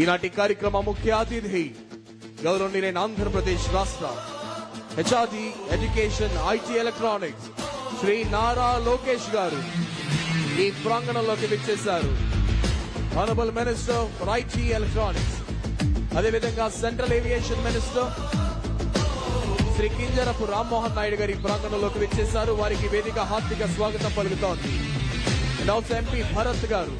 ఈనాటి కార్యక్రమ ముఖ్య అతిథి గౌరవనీయులైన ఆంధ్రప్రదేశ్ రాష్ట్ర HRD education IT electronics Shri Nara Lokesh garu ఈ ప్రాంగణంలోకి విచ్చేశారు. Honourable minister for IT electronics, అదేవిధంగా central aviation minister Shri Kinjarapu Rammohan Naidu గారి ప్రాంగణంలోకి విచ్చేశారు. వారికి వేదిక హార్దిక స్వాగతం పలుకుతోంది. అండ్ ఆల్సో ఎంపీ భరత్ గారు,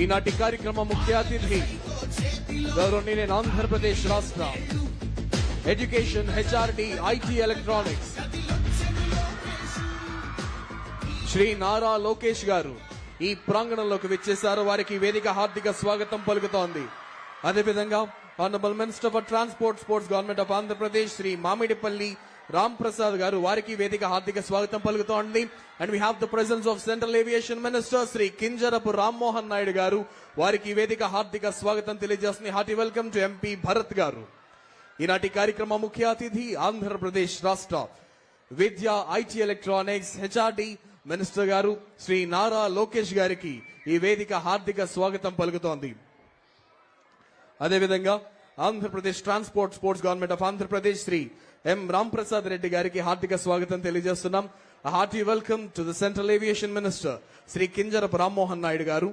ఈనాటి కార్యక్రమ ముఖ్య అతిథి గౌరవనీయులైన ఆంధ్రప్రదేశ్ రాష్ట్ర education HRD IT electronics Shri Nara Lokesh garu ఈ ప్రాంగణంలోకి విచ్చేశారు. వారికి వేదిక హార్దిక స్వాగతం పలుకుతోంది. అదేవిధంగా honourable minister for transport sports government of Andhra Pradesh Shri Mamidipalli Ram Prasad గారు, వారికి వేదిక హార్దిక స్వాగతం పలుకుతోంది. And we have the presence of central aviation minister Shri Kinjarapu Rammohan Naidu గారు, వారికి వేదిక హార్దిక స్వాగతం తెలియజేస్తుంది. Hearty welcome to MP Bharat గారు. ఈనాటి కార్యక్రమ ముఖ్య అతిథి ఆంధ్రప్రదేశ్ రాష్ట్ర విద్యా ఐటీ ఎలక్ట్రానిక్స్ హెచ్ఆర్డి మినిస్టర్ గారు శ్రీ నారా లోకేష్ గారికి ఈ వేదిక హార్దిక స్వాగతం పలుకుతోంది. అదేవిధంగా Andhra Pradesh transport sports government of Andhra Pradesh Shri M Ram Prasad Reddy గారికి హార్దిక స్వాగతం తెలియజేస్తున్నాం. Hearty welcome to the central aviation minister Shri Kinjarapu Rammohan Naidu garu.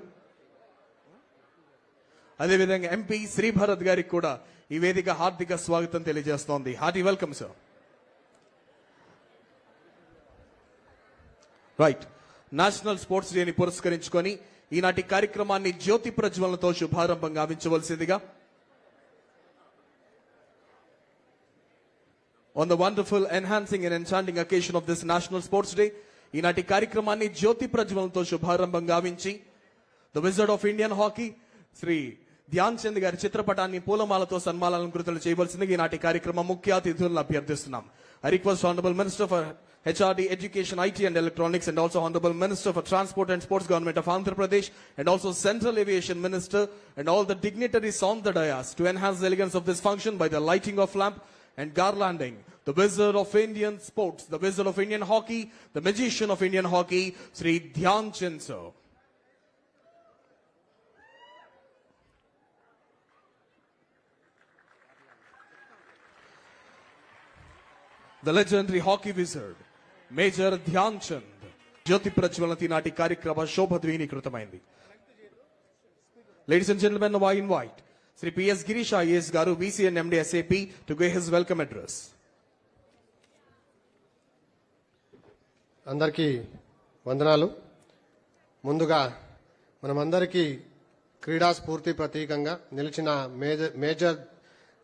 అదేవిధంగా ఎంపీ శ్రీ భరత్ గారికి కూడా ఈ వేదిక హార్దిక స్వాగతం తెలియజేస్తోంది. Hearty welcome sir. Right, national sports డేని పురస్కరించుకొని ఈనాటి కార్యక్రమాన్ని జ్యోతి ప్రజ్వలనతో శుభారంభం గావించవలసిందిగా on the wonderful enhancing and enchanting occasion of this National Sports Day, ఈనాటి కార్యక్రమాన్ని జ్యోతి ప్రజ్వలనతో శుభారంభం గావించి the wizard of Indian hockey Shri Dhyan Chand గారి చిత్రపటాన్ని పూలమాలతో సన్మానాలంకృతులు చేయవలసిందిగా ఈనాటి కార్యక్రమం ముఖ్య అతిథులను అభ్యర్థిస్తున్నాం. I request Honorable Minister for HRD Education, IT and Electronics and also Honorable Minister for Transport and Sports Government of Andhra Pradesh and also Central Aviation Minister and all the dignitaries on the dais to enhance the elegance of this function by the lighting of lamp and garlanding the wizard of Indian sports, the wizard of Indian hockey, the magician of Indian hockey, Sri Dhyan Chand sir. The legendary hockey wizard, Major Dhyan Chand. జ్యోతి ప్రజ్వలన నాటి కార్యక్రమ శోభద్వీనీకృతమైంది. Ladies and gentlemen, now I invite Sri P.S. Girish IAS Garu, VC and MD SAP, to give his welcome address. అందరికీ వందనాలు. ముందుగా మనమందరికీ క్రీడా స్ఫూర్తి ప్రతీకంగా నిలిచిన major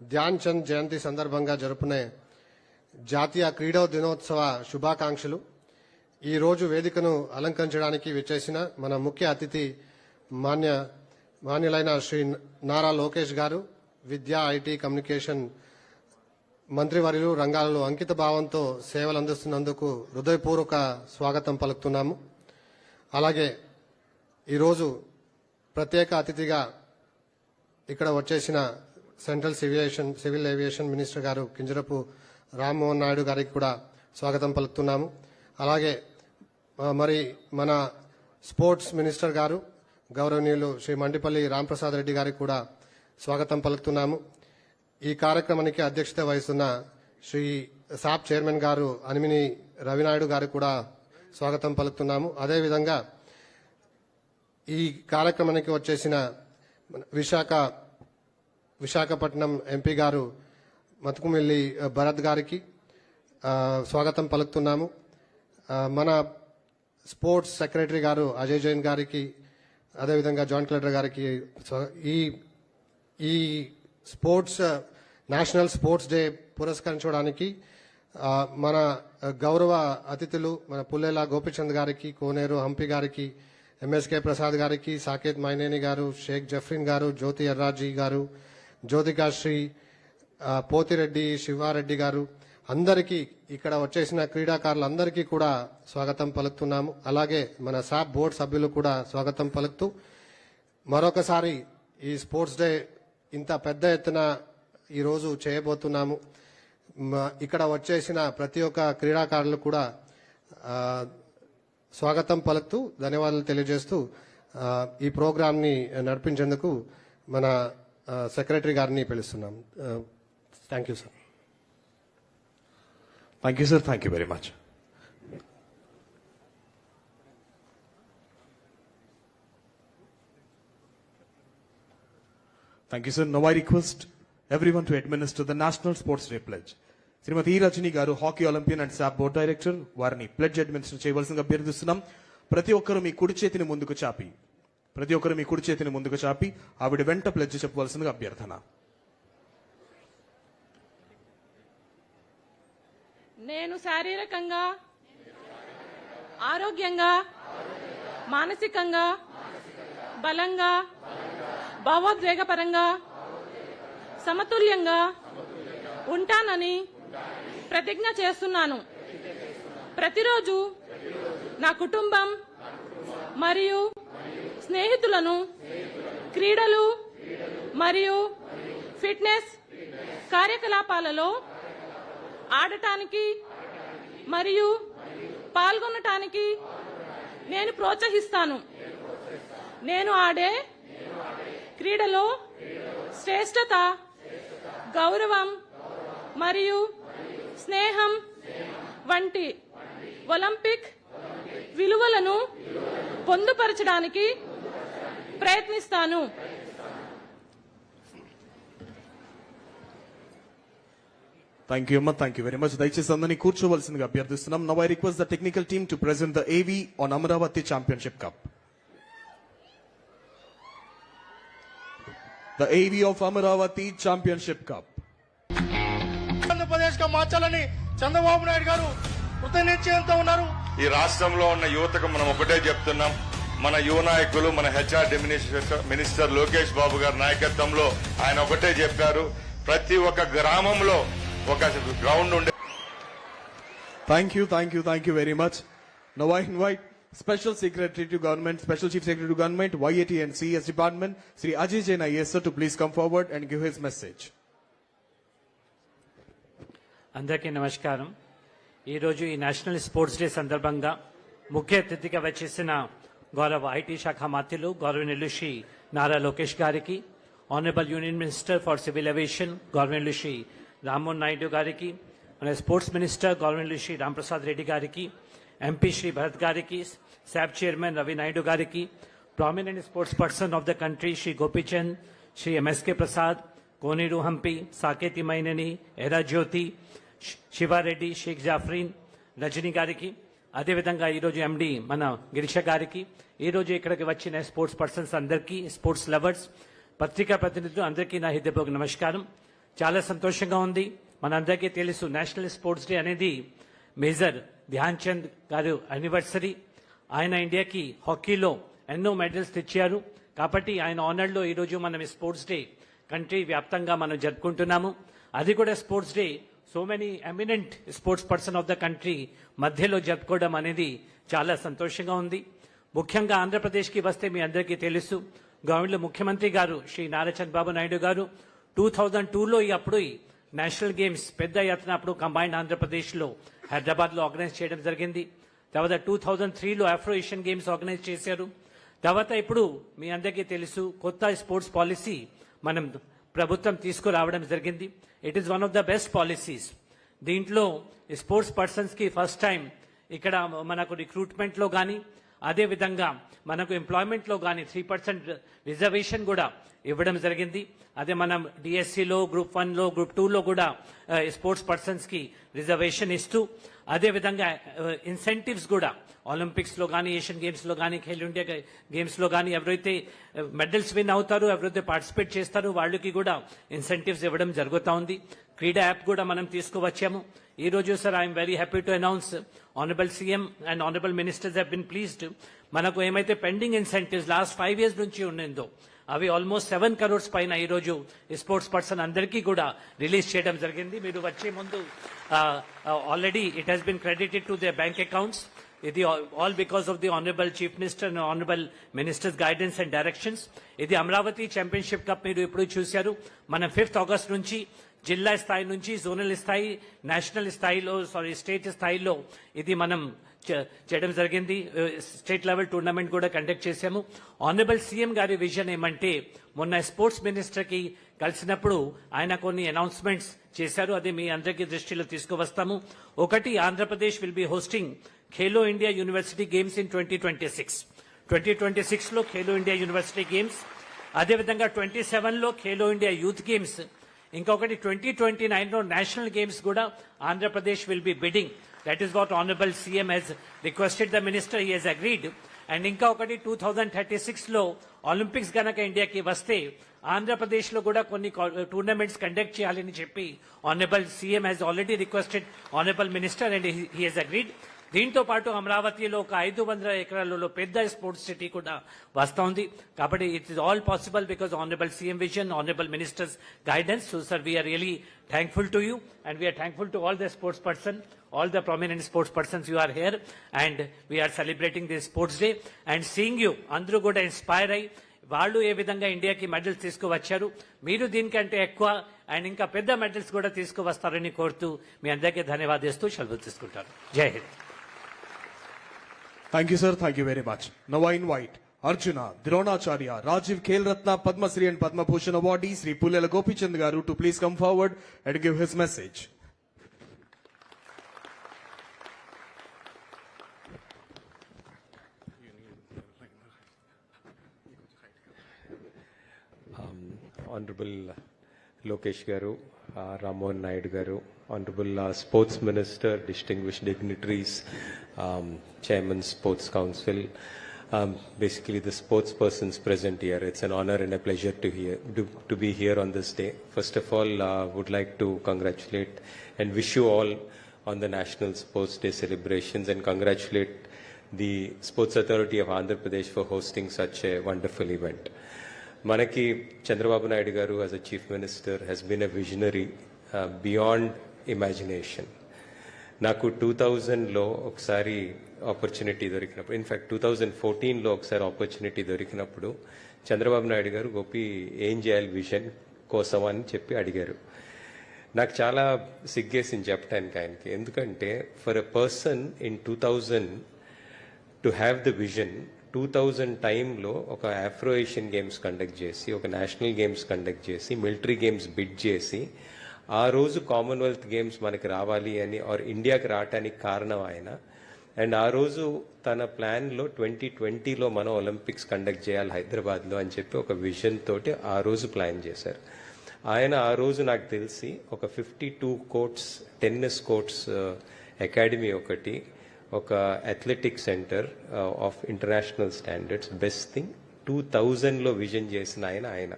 Dhyan Chand జయంతి సందర్భంగా జరుపునే జాతీయ క్రీడా దినోత్సవ శుభాకాంక్షలు. ఈ రోజు వేదికను అలంకరించడానికి విచ్చేసిన మన ముఖ్య అతిథి మాన్యులైన శ్రీ నారా లోకేష్ గారు, విద్యా ఐటీ కమ్యూనికేషన్ మంత్రివర్యులు రంగాలలో అంకిత భావంతో సేవలు అందిస్తున్నందుకు హృదయపూర్వక స్వాగతం పలుకుతున్నాము. అలాగే ఈరోజు ప్రత్యేక అతిథిగా ఇక్కడ వచ్చేసిన సెంట్రల్ సివిల్ ఏవియేషన్ మినిస్టర్ గారు కింజరపు రామ్మోహన్ నాయుడు గారికి కూడా స్వాగతం పలుకుతున్నాము. అలాగే మరి మన స్పోర్ట్స్ మినిస్టర్ గారు గౌరవనీయులు శ్రీ మండిపల్లి రాంప్రసాద్ రెడ్డి గారికి కూడా స్వాగతం పలుకుతున్నాము. ఈ కార్యక్రమానికి అధ్యక్షత వహిస్తున్న శ్రీ సాప్ చైర్మన్ గారు అనిమిని రవినాయుడు గారికి కూడా స్వాగతం పలుకుతున్నాము. అదేవిధంగా ఈ కార్యక్రమానికి వచ్చేసిన విశాఖపట్నం ఎంపీ గారు మతుకుమిల్లి భరత్ గారికి స్వాగతం పలుకుతున్నాము. మన స్పోర్ట్స్ సెక్రటరీ గారు అజయ్ జైన్ గారికి, అదేవిధంగా జాయింట్ కలెక్టర్ గారికి ఈ స్పోర్ట్స్ నేషనల్ స్పోర్ట్స్ డే పురస్కరించడానికి మన గౌరవ అతిథులు మన పుల్లేల గోపిచంద్ గారికి, కోనేరు హంపి గారికి, ఎంఎస్కే ప్రసాద్ గారికి, సాకేత్ మైనేని గారు, షేక్ జఫ్రిన్ గారు, జ్యోతి ఎర్రాజీ గారు, జ్యోతికాశ్రీ పోతిరెడ్డి, శివారెడ్డి గారు అందరికీ, ఇక్కడ వచ్చేసిన క్రీడాకారులందరికీ కూడా స్వాగతం పలుకుతున్నాము. అలాగే మన సాప్ బోర్డు సభ్యులు కూడా స్వాగతం పలుకుతూ మరొకసారి ఈ స్పోర్ట్స్ డే ఇంత పెద్ద ఎత్తున ఈరోజు చేయబోతున్నాము. ఇక్కడ వచ్చేసిన ప్రతి ఒక్క క్రీడాకారులు కూడా స్వాగతం పలుకుతూ ధన్యవాదాలు తెలియజేస్తూ ఈ ప్రోగ్రాంని నడిపించేందుకు మన సెక్రటరీ గారిని పిలుస్తున్నాం. Thank you sir. Thank you, sir. Thank you very much. Thank you, sir. Now I request everyone to administer the National Sports Day pledge. Shrimati Rajani గారు, hockey olympian and SAAP board director, వారిని pledge administer చేయవలసిందిగా అభ్యర్థిస్తున్నాం. ప్రతి ఒక్కరూ మీ కుడి చేతిని ముందుకు చాపి ఆవిడ వెంట ప్లెడ్జ్ చెప్పవలసిందిగా అభ్యర్థన. నేను శారీరకంగా, ఆరోగ్యంగా, మానసికంగా, బలంగా, భావోద్వేగపరంగా, సమతుల్యంగా ఉంటానని ప్రతిజ్ఞ చేస్తున్నాను. ప్రతిరోజు నా కుటుంబం మరియు స్నేహితులను క్రీడలు మరియు ఫిట్నెస్ కార్యకలాపాలలో ఆడటానికి మరియు పాల్గొనటానికి నేను ప్రోత్సహిస్తాను. నేను ఆడే క్రీడలో శ్రేష్టత, గౌరవం మరియు స్నేహం వంటి ఒలింపిక్ విలువలను పొందుపరచడానికి ప్రయత్నిస్తాను. Thank you, Amma. Thank you very much. దయచేసి అందరినీ కూర్చోవలసిందిగా అభ్యర్థిస్తున్నాం. Now I request the technical team to present the AV on Amaravati Championship Cup. The AV of Amaravati Championship Cup. Andhra Pradesh గా మార్చాలని చంద్రబాబు నాయుడు గారు కృతనిశ్చయంతో ఉన్నారు. ఈ రాష్ట్రంలో ఉన్న యువతకు మనం ఒకటే చెప్తున్నాం. మన యువ నాయకులు, మన హెచ్ఆర్ మినిస్టర్ లోకేష్ బాబు గారి నాయకత్వంలో ఆయన ఒకటే చెప్పారు, ప్రతి ఒక్క గ్రామంలో ఒక గ్రౌండ్ ఉండే. Thank you very much. Now I invite Special Secretary to Government, Special Chief Secretary to Government, YAT and CS Department, Sri Ajay Jain IAS sir, to please come forward and give his message. అందరికీ నమస్కారం. ఈరోజు ఈ national sports day సందర్భంగా ముఖ్య అతిథిగా వచ్చేసిన గౌరవ IT శాఖ మంత్రులు గౌరవనీయులు శ్రీ నారా లోకేష్ గారికి, honourable union minister for civil aviation గౌరవనీయులు శ్రీ రామ్మోహన్ నాయుడు గారికి, మన స్పోర్ట్స్ మినిస్టర్ గౌరవనీయులు శ్రీ రాంప్రసాద్ రెడ్డి గారికి, ఎంపీ శ్రీ భరత్ గారికి, శాప్ చైర్మన్ రవి నాయుడు గారికి, prominent sports person of the country Shri Gopichand, Shri MSK Prasad, Koneru Humpy, Saketh Myneni, ఎరా జ్యోతి, శివారెడ్డి, షేక్ జాఫ్రీన్, రజనీ గారికి, అదేవిధంగా ఈరోజు ఎండి మన గిరిష గారికి, ఈరోజు ఇక్కడికి వచ్చిన స్పోర్ట్స్ పర్సన్స్ అందరికీ, స్పోర్ట్స్ లవర్స్, పత్రికా ప్రతినిధులు అందరికీ నా హృదయపూర్వక నమస్కారం. చాలా సంతోషంగా ఉంది. మనందరికీ తెలుసు నేషనల్ స్పోర్ట్స్ డే అనేది మేజర్ ధ్యాన్ చంద్ గారు యానివర్సరీ. ఆయన ఇండియాకి హాకీలో ఎన్నో మెడల్స్ తెచ్చారు. కాబట్టి ఆయన ఆనర్లో ఈరోజు మనం స్పోర్ట్స్ డే కంట్రీ వ్యాప్తంగా మనం జరుపుకుంటున్నాము. అది కూడా sports day so many eminent sports person of the country మధ్యలో జరుపుకోవడం అనేది చాలా సంతోషంగా ఉంది. ముఖ్యంగా ఆంధ్రప్రదేశ్కి వస్తే మీ అందరికీ తెలుసు, గవర్నమెంట్ ముఖ్యమంత్రి గారు శ్రీ నారా చంద్రబాబు నాయుడు గారు 2002లో అప్పుడు నేషనల్ గేమ్స్ పెద్ద ఎత్తున అప్పుడు కంబైన్డ్ ఆంధ్రప్రదేశ్లో హైదరాబాద్లో ఆర్గనైజ్ చేయడం జరిగింది. తర్వాత 2003లో ఆఫ్రో ఏషియన్ గేమ్స్ ఆర్గనైజ్ చేశారు. తర్వాత ఇప్పుడు మీ అందరికీ తెలుసు కొత్త స్పోర్ట్స్ పాలసీ మనం ప్రభుత్వం తీసుకురావడం జరిగింది. It is one of the best policies. దీంట్లో స్పోర్ట్స్ పర్సన్స్ కి ఫస్ట్ టైం ఇక్కడ మనకు రిక్రూట్మెంట్ లో కానీ అదేవిధంగా మనకు ఎంప్లాయ్మెంట్ లో కానీ 3% రిజర్వేషన్ కూడా ఇవ్వడం జరిగింది. అదే మనం డిఎస్సిలో గ్రూప్ 1లో గ్రూప్ 2లో కూడా స్పోర్ట్స్ పర్సన్స్ కి రిజర్వేషన్ ఇస్తూ అదేవిధంగా ఇన్సెంటివ్స్ కూడా ఒలింపిక్స్ లో కానీ ఏషియన్ గేమ్స్ లో కానీ ఖేలో ఇండియా గేమ్స్ లో కానీ ఎవరైతే మెడల్స్ విన్ అవుతారో ఎవరైతే పార్టిసిపేట్ చేస్తారో వాళ్ళకి కూడా ఇన్సెంటివ్స్ ఇవ్వడం జరుగుతూ ఉంది. క్రీడా యాప్ కూడా మనం తీసుకువచ్చాము. ఈ రోజు sir I'm very happy to announce honourable CM and honourable ministers have been pleased. మనకు ఏమైతే పెండింగ్ ఇన్సెంటివ్స్ లాస్ట్ 5 years నుంచి ఉన్నదో అవి ఆల్మోస్ట్ 7 crores పైన ఈ రోజు స్పోర్ట్స్ పర్సన్ అందరికీ కూడా రిలీజ్ చేయడం జరిగింది. మీరు వచ్చే ముందు already it has been credited to the bank accounts. ఇది all because of the honourable chief minister and honourable ministers guidance and directions. ఇది అమరావతి ఛాంపియన్షిప్ కప్ మీరు ఇప్పుడు చూశారు. మనం 5th August నుంచి జిల్లా స్థాయి నుంచి జోనల్ స్థాయి, నేషనల్ స్థాయిలో, స్టేట్ స్థాయిలో ఇది మనం చేయడం జరిగింది. స్టేట్ లెవెల్ టోర్నమెంట్ కూడా కండక్ట్ చేశాము. ఆనరబుల్ సీఎం గారి విజన్ ఏమంటే, మొన్న స్పోర్ట్స్ మినిస్టర్ కి కలిసినప్పుడు ఆయన కొన్ని అనౌన్స్మెంట్స్ చేశారు. అది మీ అందరికీ దృష్టిలో తీసుకువస్తాము. ఒకటి, Andhra Pradesh will be hosting Khelo India university games in 2026. 2026లో ఖేలో ఇండియా యూనివర్సిటీ గేమ్స్, అదేవిధంగా 27లో ఖేలో ఇండియా యూత్ గేమ్స్, ఇంకొకటి 2029లో నేషనల్ గేమ్స్ కూడా Andhra Pradesh will be bidding. That is what honourable CM has requested the minister, he has agreed. And ఇంకా ఒకటి 2036లో Olympics గనక ఇండియాకి వస్తే ఆంధ్రప్రదేశ్ లో కూడా కొన్ని టోర్నమెంట్స్ కండక్ట్ చేయాలని చెప్పి honourable CM has already requested honourable minister and he has agreed. దీంతో పాటు అమరావతిలో ఒక 500 ఎకరాలలో పెద్ద స్పోర్ట్స్ సిటీ కూడా వస్తోంది. కాబట్టి it is all possible because honourable CM vision, honourable ministers guidance. So sir, we are really thankful to you and we are thankful to all the sports person, all the prominent sports persons you are here, and we are celebrating this sports day and seeing you అందరూ కూడా inspire అయ్యి వాళ్ళు ఏ విధంగా ఇండియాకి medals తీసుకువచ్చారు, మీరు దీనికంటే ఎక్కువ అండ్ ఇంకా పెద్ద మెడల్స్ కూడా తీసుకువస్తారని కోరుతూ మీ అందరికీ ధన్యవాదిస్తూ సెలవు తీసుకుంటారు. జై Hind. Thank you, sir. Thank you very much. Now I invite Arjuna, Dronacharya, Rajiv Khel Ratna, Padma Shri and Padma Bhushan awardee Sri Pullela Gopichand Garu to please come forward and give his message. Honorable Lokesh Garu, Rammohan Naidu Garu, Honorable Sports Minister, distinguished dignitaries, Chairman Sports Council, basically the sports persons present here. It's an honor and a pleasure to be here on this day. First of all, would like to congratulate and wish you all on the National Sports Day celebrations and congratulate the Sports Authority of Andhra Pradesh for hosting such a wonderful event. Manaki Chandrababu Naidu Garu as a Chief Minister has been a visionary beyond imagination. నాకు 2000లో ఒకసారి opportunity దొరికినప్పుడు, in fact 2014లో ఒకసారి opportunity దొరికినప్పుడు చంద్రబాబు నాయుడు గారు, గోపి ఏం చేయాలి vision కోసం అని చెప్పి అడిగారు. నాకు చాలా సిగ్గేసింది చెప్పడానికి ఆయనకి. ఎందుకంటే for a person in 2000 to have the vision, 2000 టైంలో ఒక ఆఫ్రో ఏషియన్ గేమ్స్ కండక్ట్ చేసి, ఒక నేషనల్ గేమ్స్ కండక్ట్ చేసి, మిలిటరీ గేమ్స్ బిడ్ చేసి, ఆ రోజు కామన్వెల్త్ గేమ్స్ మనకి రావాలి అని ఆర్ ఇండియాకి రావటానికి కారణం ఆయన. అండ్ ఆ రోజు తన ప్లాన్లో 2020లో మనం ఒలింపిక్స్ కండక్ట్ చేయాలి హైదరాబాద్లో అని చెప్పి ఒక విజన్ తోటి ఆ రోజు ప్లాన్ చేశారు. ఆయన ఆ రోజు నాకు తెలిసి ఒక 52 కోర్ట్స్, టెన్నిస్ కోర్ట్స్ అకాడమీ ఒకటి, ఒక athletic centre of international standards, best thing 2000లో విజన్ చేసిన ఆయన.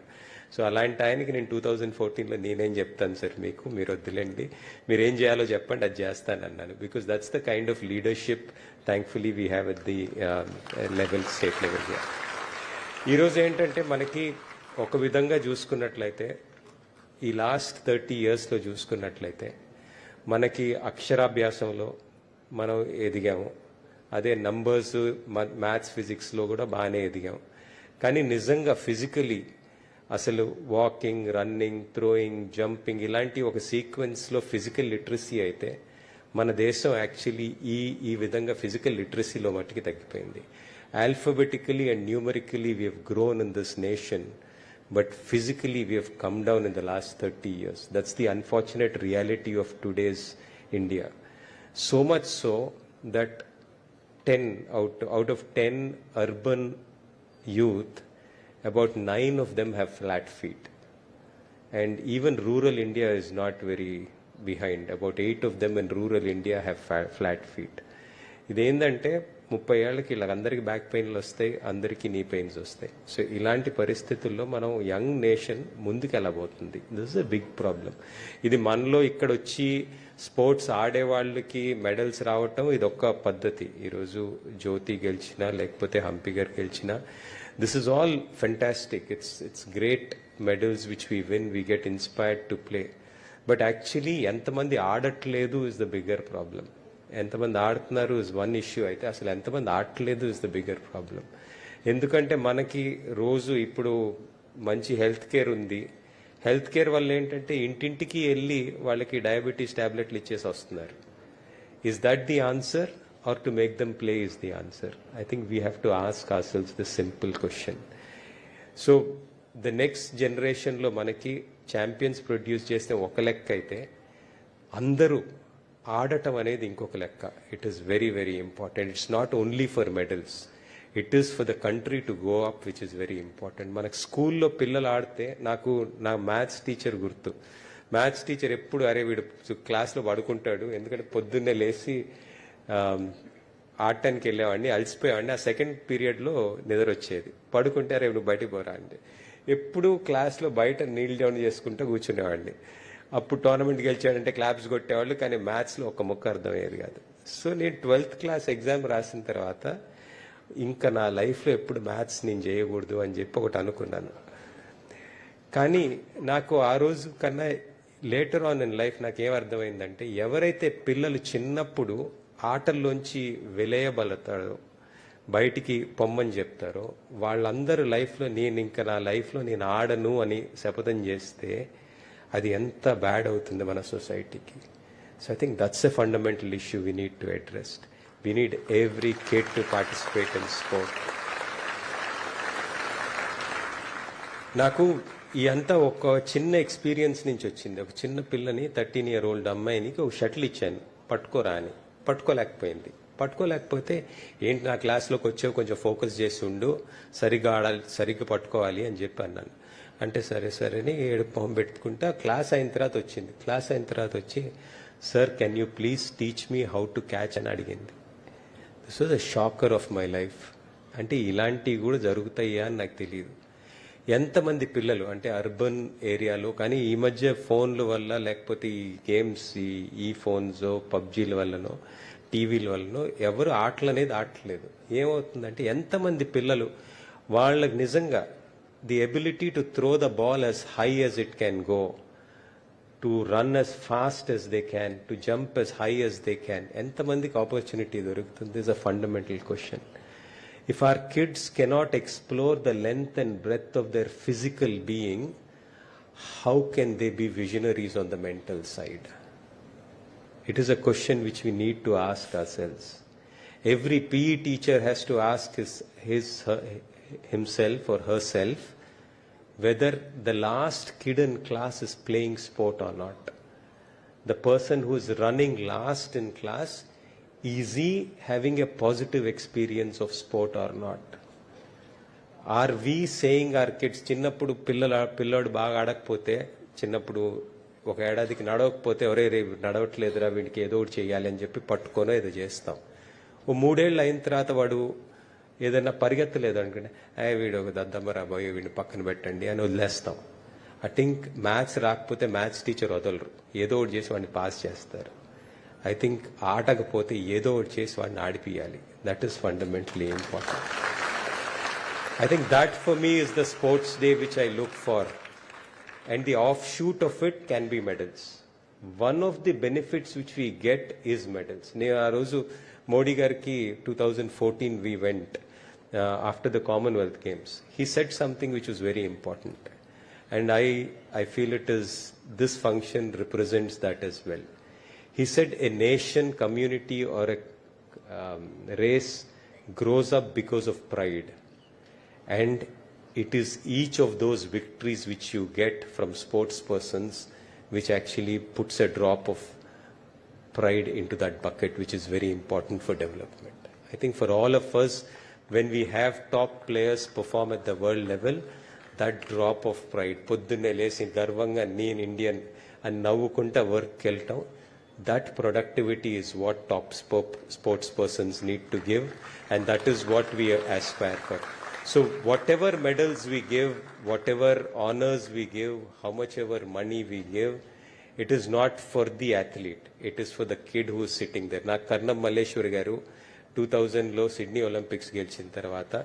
సో అలాంటి ఆయనకి నేను 2014లో నేనేం చెప్తాను సార్ మీకు, మీరు వద్దులేండి, మీరు ఏం చేయాలో చెప్పండి, అది చేస్తానన్నాను. Because that's the kind of leadership thankfully we have at the level, state level. ఈరోజు ఏంటంటే మనకి ఒక విధంగా చూసుకున్నట్లయితే ఈ లాస్ట్ 30 yearsలో చూసుకున్నట్లయితే మనకి అక్షరాభ్యాసంలో మనం ఎదిగాము, అదే నంబర్స్, మ్యాథ్స్, ఫిజిక్స్లో కూడా బాగానే ఎదిగాము. కానీ నిజంగా ఫిజికలీ అసలు వాకింగ్, రన్నింగ్, థ్రోయింగ్, జంపింగ్ ఇలాంటి ఒక సీక్వెన్స్లో ఫిజికల్ లిటరసీ అయితే మన దేశం యాక్చువల్లీ ఈ విధంగా ఫిజికల్ లిటరసీలో మట్టుకి తగ్గిపోయింది. Alphabetically and numerically we have grown in this nation, but physically we have come down in the last 30 years. That's the unfortunate reality of today's India. So much so that 10 out of 10 urban youth, about 9 of them have flat feet. And even rural India is not very behind. About 8 of them in rural India have flat feet. ఇదేంటంటే 30 ఏళ్ళకి వీళ్ళందరికీ back పెయిన్లు వస్తాయి, అందరికీ నీ pains వస్తాయి. So ఇలాంటి పరిస్థితుల్లో మనం యంగ్ నేషన్ ముందుకు వెళ్ళబోతుంది. This is a big problem. ఇది మనలో ఇక్కడ వచ్చి స్పోర్ట్స్ ఆడే వాళ్ళకి మెడల్స్ రావటం ఇది ఒక్క పద్ధతి. ఈరోజు జ్యోతి గెలిచినా లేకపోతే హంపి గారు గెలిచినా this is all fantastic. It's great medals which we win, we get inspired to play. But actually ఎంతమంది ఆడట్లేదు ఇస్ ద బిగ్గర్ ప్రాబ్లం. ఎంతమంది ఆడుతున్నారు ఇస్ వన్ ఇష్యూ, అయితే అసలు ఎంతమంది ఆడట్లేదు ఇస్ ద బిగ్గర్ ప్రాబ్లం. ఎందుకంటే మనకి రోజు ఇప్పుడు మంచి హెల్త్ కేర్ ఉంది. హెల్త్ కేర్ వల్ల ఏంటంటే ఇంటింటికి వెళ్ళి వాళ్ళకి డయాబెటీస్ టాబ్లెట్లు ఇచ్చేసి వస్తున్నారు. Is that the answer or to make them play is the answer? I think we have to ask hour this simple question. So the next జనరేషన్లో మనకి ఛాంపియన్స్ ప్రొడ్యూస్ చేస్తే ఒక లెక్క అయితే అందరూ ఆడటం అనేది ఇంకొక లెక్క. It is very very important. It's not only for medals, it is for the country to go up, which is very important. మనకు స్కూల్లో పిల్లలు ఆడితే నా మ్యాథ్స్ టీచర్ గుర్తు. మ్యాథ్స్ టీచర్ ఎప్పుడు అరే వీడు క్లాస్లో పడుకుంటాడు, ఎందుకంటే పొద్దున్నే లేచి ఆడటానికి వెళ్ళేవాడిని, అలసిపోయేవాడిని. ఆ సెకండ్ పీరియడ్లో నిద్ర వచ్చేది, పడుకుంటే అరే నువ్వు బయటికి పోరా అంటే ఎప్పుడు క్లాస్లో బయట నీల్ డౌన్ చేసుకుంటూ కూర్చునేవాడిని. అప్పుడు టోర్నమెంట్ గెలిచాడంటే క్లాప్స్ కొట్టేవాళ్ళు, కానీ మ్యాథ్స్లో ఒక ముక్క అర్థమయ్యేది కాదు. సో నేను 12th క్లాస్ ఎగ్జామ్ రాసిన తర్వాత ఇంకా నా లైఫ్లో ఎప్పుడు మ్యాథ్స్ నేను చేయకూడదు అని చెప్పి ఒకటి అనుకున్నాను. కానీ నాకు ఆ రోజు కన్నా లేటర్ ఆన్ ఇన్ లైఫ్ నాకు ఏమర్థమైందంటే, ఎవరైతే పిల్లలు చిన్నప్పుడు ఆటల్లోంచి వెలేయబడతారో, బయటికి పొమ్మని చెప్తారో, వాళ్ళందరూ లైఫ్లో నా లైఫ్లో నేను ఆడను అని శపథం చేస్తే అది ఎంత బ్యాడ్ అవుతుంది మన సొసైటీకి. So I think that's a fundamental issue we need to address. We need every kid to participate in sport. నాకు ఈ అంతా ఒక చిన్న ఎక్స్పీరియన్స్ నుంచి వచ్చింది. ఒక చిన్న పిల్లని 13-year-old అమ్మాయినికి ఒక షటిల్ ఇచ్చాను, పట్టుకోరా అని. పట్టుకోలేకపోతే ఏంటి నా క్లాస్లోకి వచ్చావు, కొంచెం ఫోకస్ చేసి ఉండు, సరిగ్గా ఆడాలి, సరిగ్గా పట్టుకోవాలి అని చెప్పి అన్నాను. అంటే సరే అని ఏడుపు పెట్టుకుంటా క్లాస్ అయిన తర్వాత వచ్చింది. క్లాస్ అయిన తర్వాత వచ్చి, sir can you please teach me how to catch అని అడిగింది. This was a shocker of my life. అంటే ఇలాంటివి కూడా జరుగుతాయా అని నాకు తెలియదు. ఎంతమంది పిల్లలు అంటే అర్బన్ ఏరియాలో, కానీ ఈ మధ్య ఫోన్ల వల్ల లేకపోతే ఈ గేమ్స్, ఈ ఫోన్స్, పబ్జీల వల్లనో టీవీల వల్లనో ఎవరు ఆటలు అనేది ఆడట్లేదు. ఏమవుతుందంటే ఎంతమంది పిల్లలు వాళ్ళకి నిజంగా the ability to throw the ball as high as it can go, to run as fast as they can, to jump as high as they can. ఎంతమందికి ఆపర్చునిటీ దొరుకుతుంది is a fundamental question. If our kids cannot explore the length and breadth of their physical being, how can they be visionaries on the mental side? It is a question which we need to ask ourselves. Every PE teacher has to ask himself or herself whether the last kid in class is playing sport or not. The person who is running last in class, is he having a positive experience of sport or not? Are we saying our kids, చిన్నప్పుడు పిల్లోడు బాగా ఆడకపోతే, చిన్నప్పుడు ఒక ఏడాదికి నడవకపోతే ఒరే రే నడవట్లేదురా వీడికి ఏదో ఒకటి చేయాలి అని చెప్పి పట్టుకోనో ఏదో చేస్తాం. ఓ 3 ఏళ్ళు అయిన తర్వాత వాడు ఏదైనా పరిగెత్తలేదు అనుకుంటే వీడు ఒక దద్దమ్మ రాబోయే వీడిని పక్కన పెట్టండి అని వదిలేస్తాం. ఐ థింక్ మ్యాథ్స్ రాకపోతే మ్యాథ్స్ టీచర్ వదలరు, ఏదో ఒకటి చేసి వాడిని పాస్ చేస్తారు. ఐ థింక్ ఆటకపోతే ఏదో ఒకటి చేసి వాడిని ఆడిపియాలి. That is fundamentally important. I think that for me is the sports day which I look for, and the offshoot of it can be medals. One of the benefits which we get is medals. నేను ఆ రోజు మోడీ గారికి 2014 we went after the Commonwealth Games. He said something which was very important, and I feel it is this function represents that as well. He said a nation, community or a race grows up because of pride, and it is each of those victories which you get from sports persons which actually puts a drop of pride into that bucket, which is very important for development. I think for all of us, when we have top players perform at the world level, that drop of pride, పొద్దున్నే లేసి గర్వంగా నేను Indian అని నవ్వుకుంటా వర్క్కి వెళ్ళటం, that productivity is what top sports persons need to give, and that is what we aspire for. So whatever medals we give, whatever honors we give, how much ever money we give, it is not for the athlete, it is for the kid who is sitting there. Na Karnam Malleshwari garu 2000లో Sydney Olympics గెలిచిన తర్వాత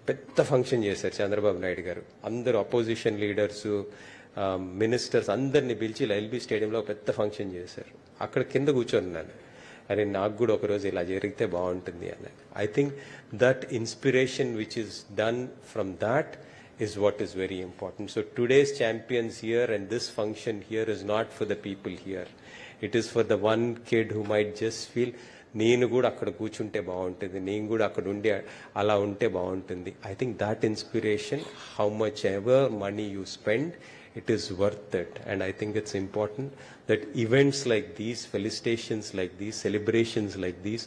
పెద్ద function చేశారు చంద్రబాబు నాయుడు గారు. అందరు opposition leaders, ministers అందరిని పిలిచి LB స్టేడియంలో పెద్ద ఫంక్షన్ చేశారు. అక్కడ కింద కూర్చొన్నాను, అరే నాకు కూడా ఒకరోజు ఇలా జరిగితే బాగుంటుంది అని. I think that inspiration which is done from that is what is very important. So today's champions here and this function here is not for the people here. It is for the one kid who might just feel, నేను కూడా అక్కడ కూర్చుంటే బాగుంటుంది, నేను కూడా అక్కడ ఉండి అలా ఉంటే బాగుంటుంది. I think that inspiration, how much ever money you spend, it is worth it. And I think it's important that events like these, felicitations like these, celebrations like these,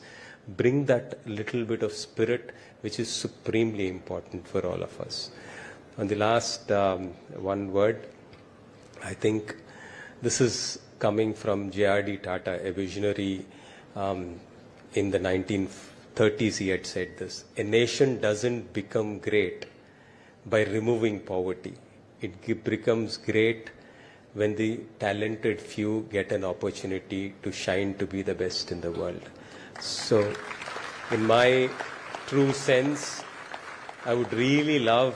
bring that little bit of spirit which is supremely important for all of us. On the last one word, I think this is coming from J.R.D. Tata, a visionary. In the 1930s, he had said this: a nation doesn't become great by removing poverty. It becomes great when the talented few get an opportunity to shine to be the best in the world. So, in my true sense, I would really love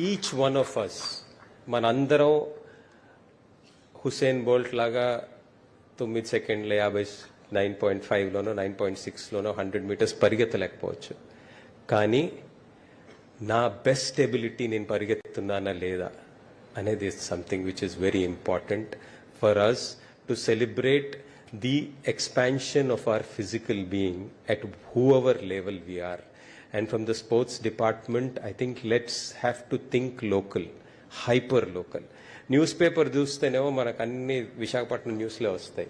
each one of us, మనందరం Usain Bolt లాగా 9 సెకండ్ల 9.5లోనో 9.6లోనో 100 metres పరిగెత్తలేకపోవచ్చు, కానీ నా best ability నేను పరిగెత్తున్నానా లేదా అనేది is something which is very important for us to celebrate the expansion of our physical being at whoever level we are. And from the sports department, I think let's have to think local, hyper local. Newspaper చూస్తేనేమో మనకు అన్ని విశాఖపట్నం న్యూస్లే వస్తాయి,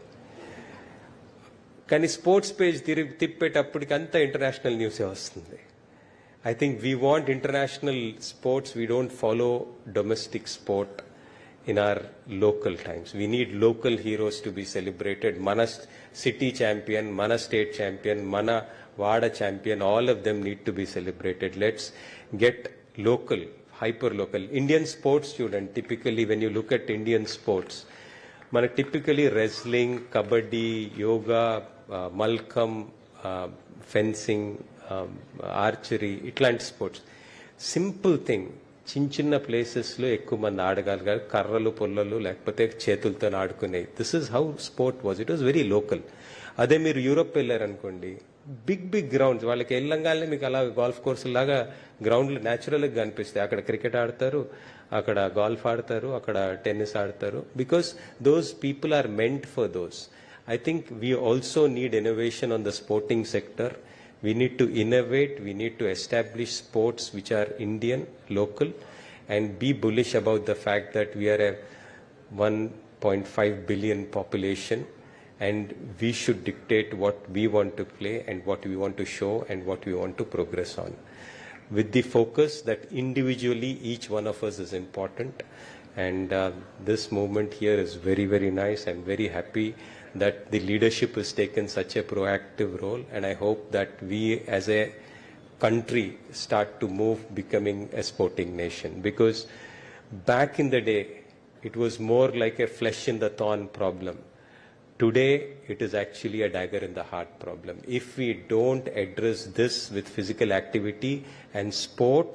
కానీ sports page తిప్పేటప్పటికి అంతా international న్యూసే వస్తుంది. I think we want international sports, we don't follow domestic sport in our local times. We need local heroes to be celebrated. Mana city champion, mana state champion, mana Vada champion, all of them need to be celebrated. Let's get local, hyper local. Indian sports student, typically when you look at Indian sports, mana typically wrestling, kabaddi, yoga, malkham, fencing, archery, itlanti sports. Simple thing. చిన్న ప్లేసెస్లో ఎక్కువ మంది ఆడగలిగారు, కర్రలు పొల్లలు లేకపోతే చేతులతో ఆడుకునేవి. This is how sport was. It was very local. అదే మీరు యూరోప్ వెళ్ళారనుకోండి, బిగ్ బిగ్ గ్రౌండ్స్, వాళ్ళకి వెళ్ళంగానే మీకు అలా గోల్ఫ్ కోర్సు లాగా గ్రౌండ్లు న్యాచురల్గా కనిపిస్తాయి. అక్కడ క్రికెట్ ఆడతారు, అక్కడ గోల్ఫ్ ఆడతారు, అక్కడ టెన్నిస్ ఆడతారు, because those people are meant for those. I think we also need innovation on the sporting sector. We need to innovate, we need to establish sports which are Indian, local, and be bullish about the fact that we are a 1.5 billion population, and we should dictate what we want to play and what we want to show and what we want to progress on. With the focus that individually each one of us is important, and this movement here is very, very nice. I'm very happy that the leadership has taken such a proactive role, and I hope that we as a country start to move becoming a sporting nation, because back in the day it was more like a flesh in the thorn problem. Today it is actually a dagger in the heart problem. If we don't address this with physical activity and sport,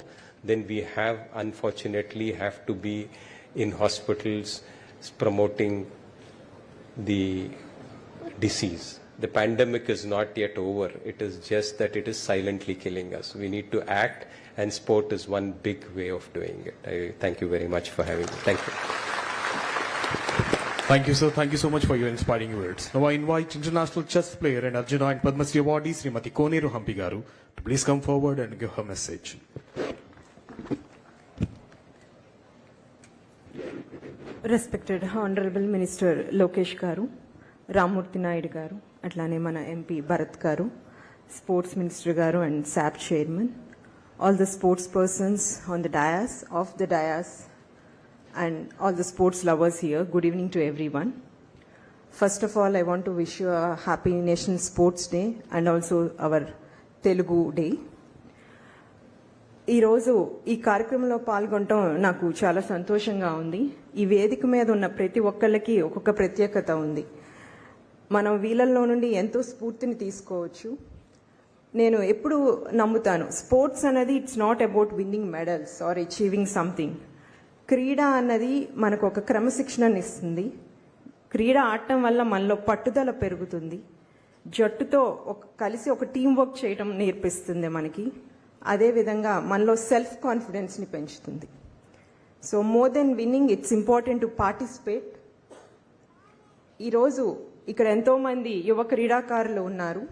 then we unfortunately have to be in hospitals promoting the disease. The pandemic is not yet over. It is just that it is silently killing us. We need to act, and sport is one big way of doing it. I thank you very much for having me. Thank you. Thank you, sir. Thank you so much for your inspiring words. Now I invite international chess player and Arjuna and Padma Shri awardee Srimati Koneru Hampi garu to please come forward and give her message. Respected Honorable Minister Lokesh garu, Ramurthy Naidu garu, atlane mana MP Bharat garu, Sports Minister garu and SAP Chairman, all the sports persons on the dais, off the dais, and all the sports lovers here, good evening to everyone. First of all, I want to wish you a happy National Sports Day and also our Telugu Day. ఈరోజు ఈ కార్యక్రమంలో పాల్గొనడం నాకు చాలా సంతోషంగా ఉంది. ఈ వేదిక మీద ఉన్న ప్రతి ఒక్కళ్ళకి ఒక్కొక్క ప్రత్యేకత ఉంది. మనం వీళ్ళల్లో నుండి ఎంతో స్ఫూర్తిని తీసుకోవచ్చు. నేను ఎప్పుడు నమ్ముతాను, స్పోర్ట్స్ అన్నది it's not about winning medals or achieving something. క్రీడ అన్నది మనకు ఒక క్రమశిక్షణని ఇస్తుంది. క్రీడ ఆడటం వల్ల మనలో పట్టుదల పెరుగుతుంది. జట్టుతో కలిసి ఒక టీం వర్క్ చేయడం నేర్పిస్తుంది మనకి. అదేవిధంగా మనలో సెల్ఫ్ కాన్ఫిడెన్స్ని పెంచుతుంది. So more than winnowing, it's important to participate. ఈరోజు ఇక్కడ ఎంతోమంది యువ క్రీడాకారులు ఉన్నారు.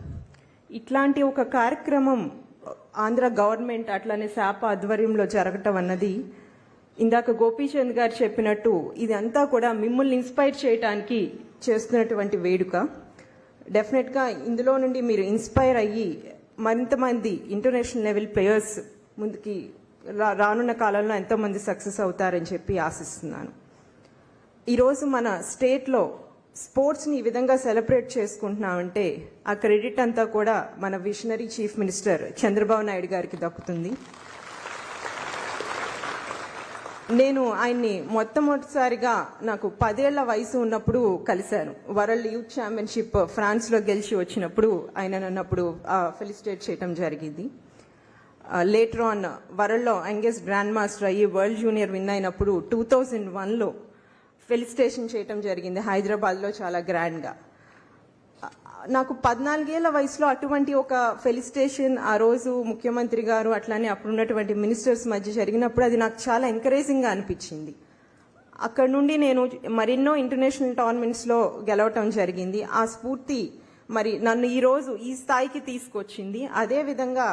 ఇట్లాంటి ఒక కార్యక్రమం ఆంధ్ర గవర్నమెంట్ అట్లానే శాప ఆధ్వర్యంలో జరగటం అన్నది, ఇందాక గోపీచంద్ గారు చెప్పినట్టు, ఇదంతా కూడా మిమ్మల్ని ఇన్స్పైర్ చేయడానికి చేస్తున్నటువంటి వేడుక. డెఫినెట్గా ఇందులో నుండి మీరు ఇన్స్పైర్ అయ్యి మరింతమంది ఇంటర్నేషనల్ లెవెల్ ప్లేయర్స్ ముందుకి రానున్న కాలంలో ఎంతోమంది సక్సెస్ అవుతారని చెప్పి ఆశిస్తున్నాను. ఈరోజు మన స్టేట్లో స్పోర్ట్స్ని ఈ విధంగా సెలబ్రేట్ చేసుకుంటున్నామంటే ఆ క్రెడిట్ అంతా కూడా మన visionary chief minister Chandrababu Naidu గారికి దక్కుతుంది. నేను ఆయన్ని మొట్టమొదటిసారిగా నాకు 10 ఏళ్ల వయసు ఉన్నప్పుడు కలిశాను. వరల్డ్ యూత్ ఛాంపియన్షిప్ ఫ్రాన్స్లో గెలిచి వచ్చినప్పుడు ఆయన నన్నప్పుడు ఫెలిసిటేట్ చేయడం జరిగింది. లేటర్ ఆన్ వరల్డ్లో యంగెస్ట్ గ్రాండ్ మాస్టర్ అయ్యి వరల్డ్ జూనియర్ విన్ అయినప్పుడు 2001లో ఫెలిసిటేషన్ చేయడం జరిగింది హైదరాబాద్లో చాలా గ్రాండ్గా. నాకు 14 ఏళ్ల వయసులో అటువంటి ఒక ఫెలిసిటేషన్ ఆ రోజు ముఖ్యమంత్రి గారు అట్లానే అప్పుడున్నటువంటి మినిస్టర్స్ మధ్య జరిగినప్పుడు అది నాకు చాలా ఎంకరేజింగ్గా అనిపించింది. అక్కడ నుండి నేను మరెన్నో ఇంటర్నేషనల్ టోర్నమెంట్స్లో గెలవటం జరిగింది. ఆ స్ఫూర్తి మరి నన్ను ఈరోజు ఈ స్థాయికి తీసుకొచ్చింది. అదేవిధంగా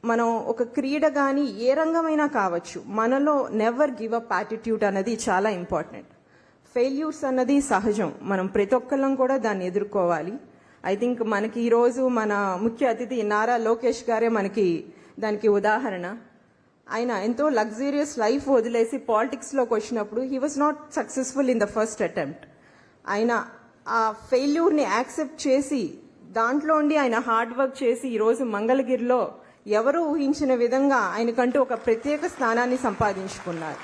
మనం ఒక క్రీడ కానీ ఏ రంగమైనా కావచ్చు, మనలో నెవర్ గివ్ అప్ యాటిట్యూడ్ అన్నది చాలా ఇంపార్టెంట్. ఫెయిల్యూర్స్ అన్నది సహజం, మనం ప్రతి ఒక్కళ్ళం కూడా దాన్ని ఎదుర్కోవాలి. ఐ థింక్ మనకి ఈరోజు మన ముఖ్య అతిథి నారా లోకేష్ గారే మనకి దానికి ఉదాహరణ. ఆయన ఎంతో లగ్జూరియస్ లైఫ్ వదిలేసి పాలిటిక్స్లోకి వచ్చినప్పుడు he was not successful in the first attempt. ఆయన ఆ ఫెయిల్యూర్ని యాక్సెప్ట్ చేసి దాంట్లో ఉండి ఆయన హార్డ్ వర్క్ చేసి ఈరోజు మంగళగిరిలో ఎవరూ ఊహించిన విధంగా ఆయనకంటూ ఒక ప్రత్యేక స్థానాన్ని సంపాదించుకున్నారు.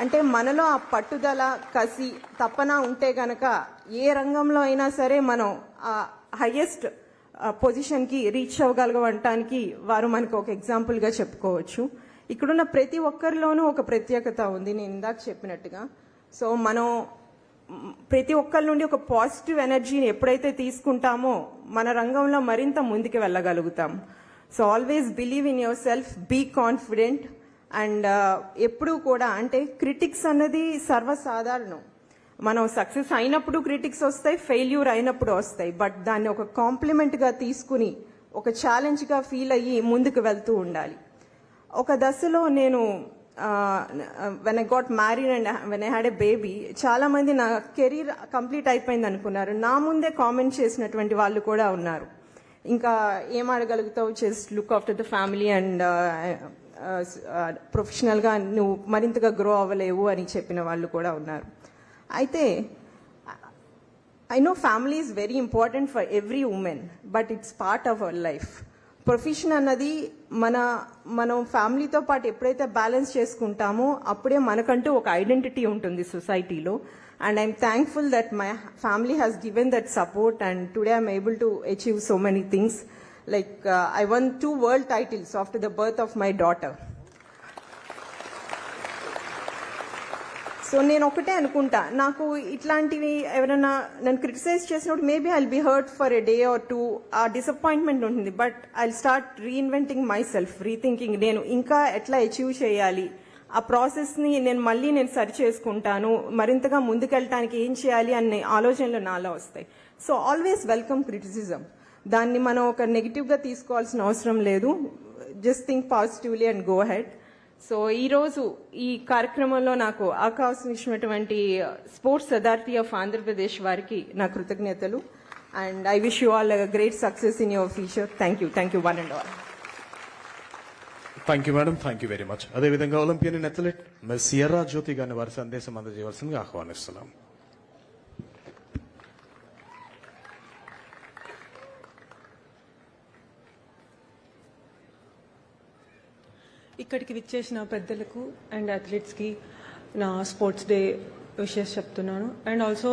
అంటే మనలో ఆ పట్టుదల, కసి, తపన ఉంటే గనక ఏ రంగంలో అయినా సరే మనం ఆ హైయెస్ట్ పొజిషన్కి రీచ్ అవ్వగలగటానికి వారు మనకు ఒక ఎగ్జాంపుల్గా చెప్పుకోవచ్చు. ఇక్కడున్న ప్రతి ఒక్కరిలోనూ ఒక ప్రత్యేకత ఉంది, నేను ఇందాక చెప్పినట్టుగా. సో మనం ప్రతి ఒక్కరి నుండి ఒక పాజిటివ్ ఎనర్జీని ఎప్పుడైతే తీసుకుంటామో మన రంగంలో మరింత ముందుకు వెళ్ళగలుగుతాం. So always believe in yourself, be confident. And ఎప్పుడూ కూడా అంటే క్రిటిక్స్ అన్నది సర్వసాధారణం. మనం సక్సెస్ అయినప్పుడు క్రిటిక్స్ వస్తాయి, ఫెయిల్యూర్ అయినప్పుడు వస్తాయి. బట్ దాన్ని ఒక కాంప్లిమెంట్గా తీసుకుని ఒక ఛాలెంజ్గా ఫీల్ అయ్యి ముందుకు వెళ్తూ ఉండాలి. ఒక దశలో నేను when I got married and when I had a baby, చాలా మంది నా కెరీర్ కంప్లీట్ అయిపోయింది అనుకున్నారు. నా ముందే కామెంట్ చేసినటువంటి వాళ్ళు కూడా ఉన్నారు. ఇంకా ఏం అడగలుగుతావు, just look after the family and ప్రొఫెషనల్గా నువ్వు మరింతగా గ్రో అవ్వలేవు అని చెప్పిన వాళ్ళు కూడా ఉన్నారు. అయితే I know family is very important for every women, but it's part of our life. Profession అన్నది మనం ఫ్యామిలీతో పాటు ఎప్పుడైతే బ్యాలెన్స్ చేసుకుంటామో అప్పుడే మనకంటూ ఒక ఐడెంటిటీ ఉంటుంది సొసైటీలో. And I'm thankful that my family has given that support, and today I'm able to achieve so many things. Like I won 2 world titles after the birth of my daughter. So నేను ఒకటే అనుకుంటా, నాకు ఇట్లాంటివి ఎవరైనా నన్ను criticise చేసినప్పుడు maybe I'll be hurt for a day or 2, ఆ disappointment ఉంటుంది. But I'll start reinventing my self, rethinking, నేను ఇంకా ఎట్లా అచీవ్ చేయాలి, ఆ ప్రాసెస్ని నేను సరి చేసుకుంటాను, మరింతగా ముందుకెళ్ళటానికి ఏం చేయాలి అనే ఆలోచనలు నాలో వస్తాయి. So always welcome criticism. దాన్ని మనం ఒక నెగిటివ్గా తీసుకోవాల్సిన అవసరం లేదు. Just think positively and go head. So ఈరోజు ఈ కార్యక్రమంలో నాకు అవకాశం ఇచ్చినటువంటి స్పోర్ట్స్ అథారిటీ ఆఫ్ ఆంధ్రప్రదేశ్ వారికి నా కృతజ్ఞతలు. And I wish you all great success in your future. Thank you one and all. Thank you madam, thank you very much. అదేవిధంగా ఒలింపియన్ అథ్లెట్ మిస్ సియర్రా జ్యోతి గారిని వారి సందేశం అందజేయవలసిందిగా ఆహ్వానిస్తున్నాం. ఇక్కడికి విచ్చేసిన పెద్దలకు అండ్ అథ్లెట్స్కి నా స్పోర్ట్స్ డే విషెస్ చెప్తున్నాను. అండ్ ఆల్సో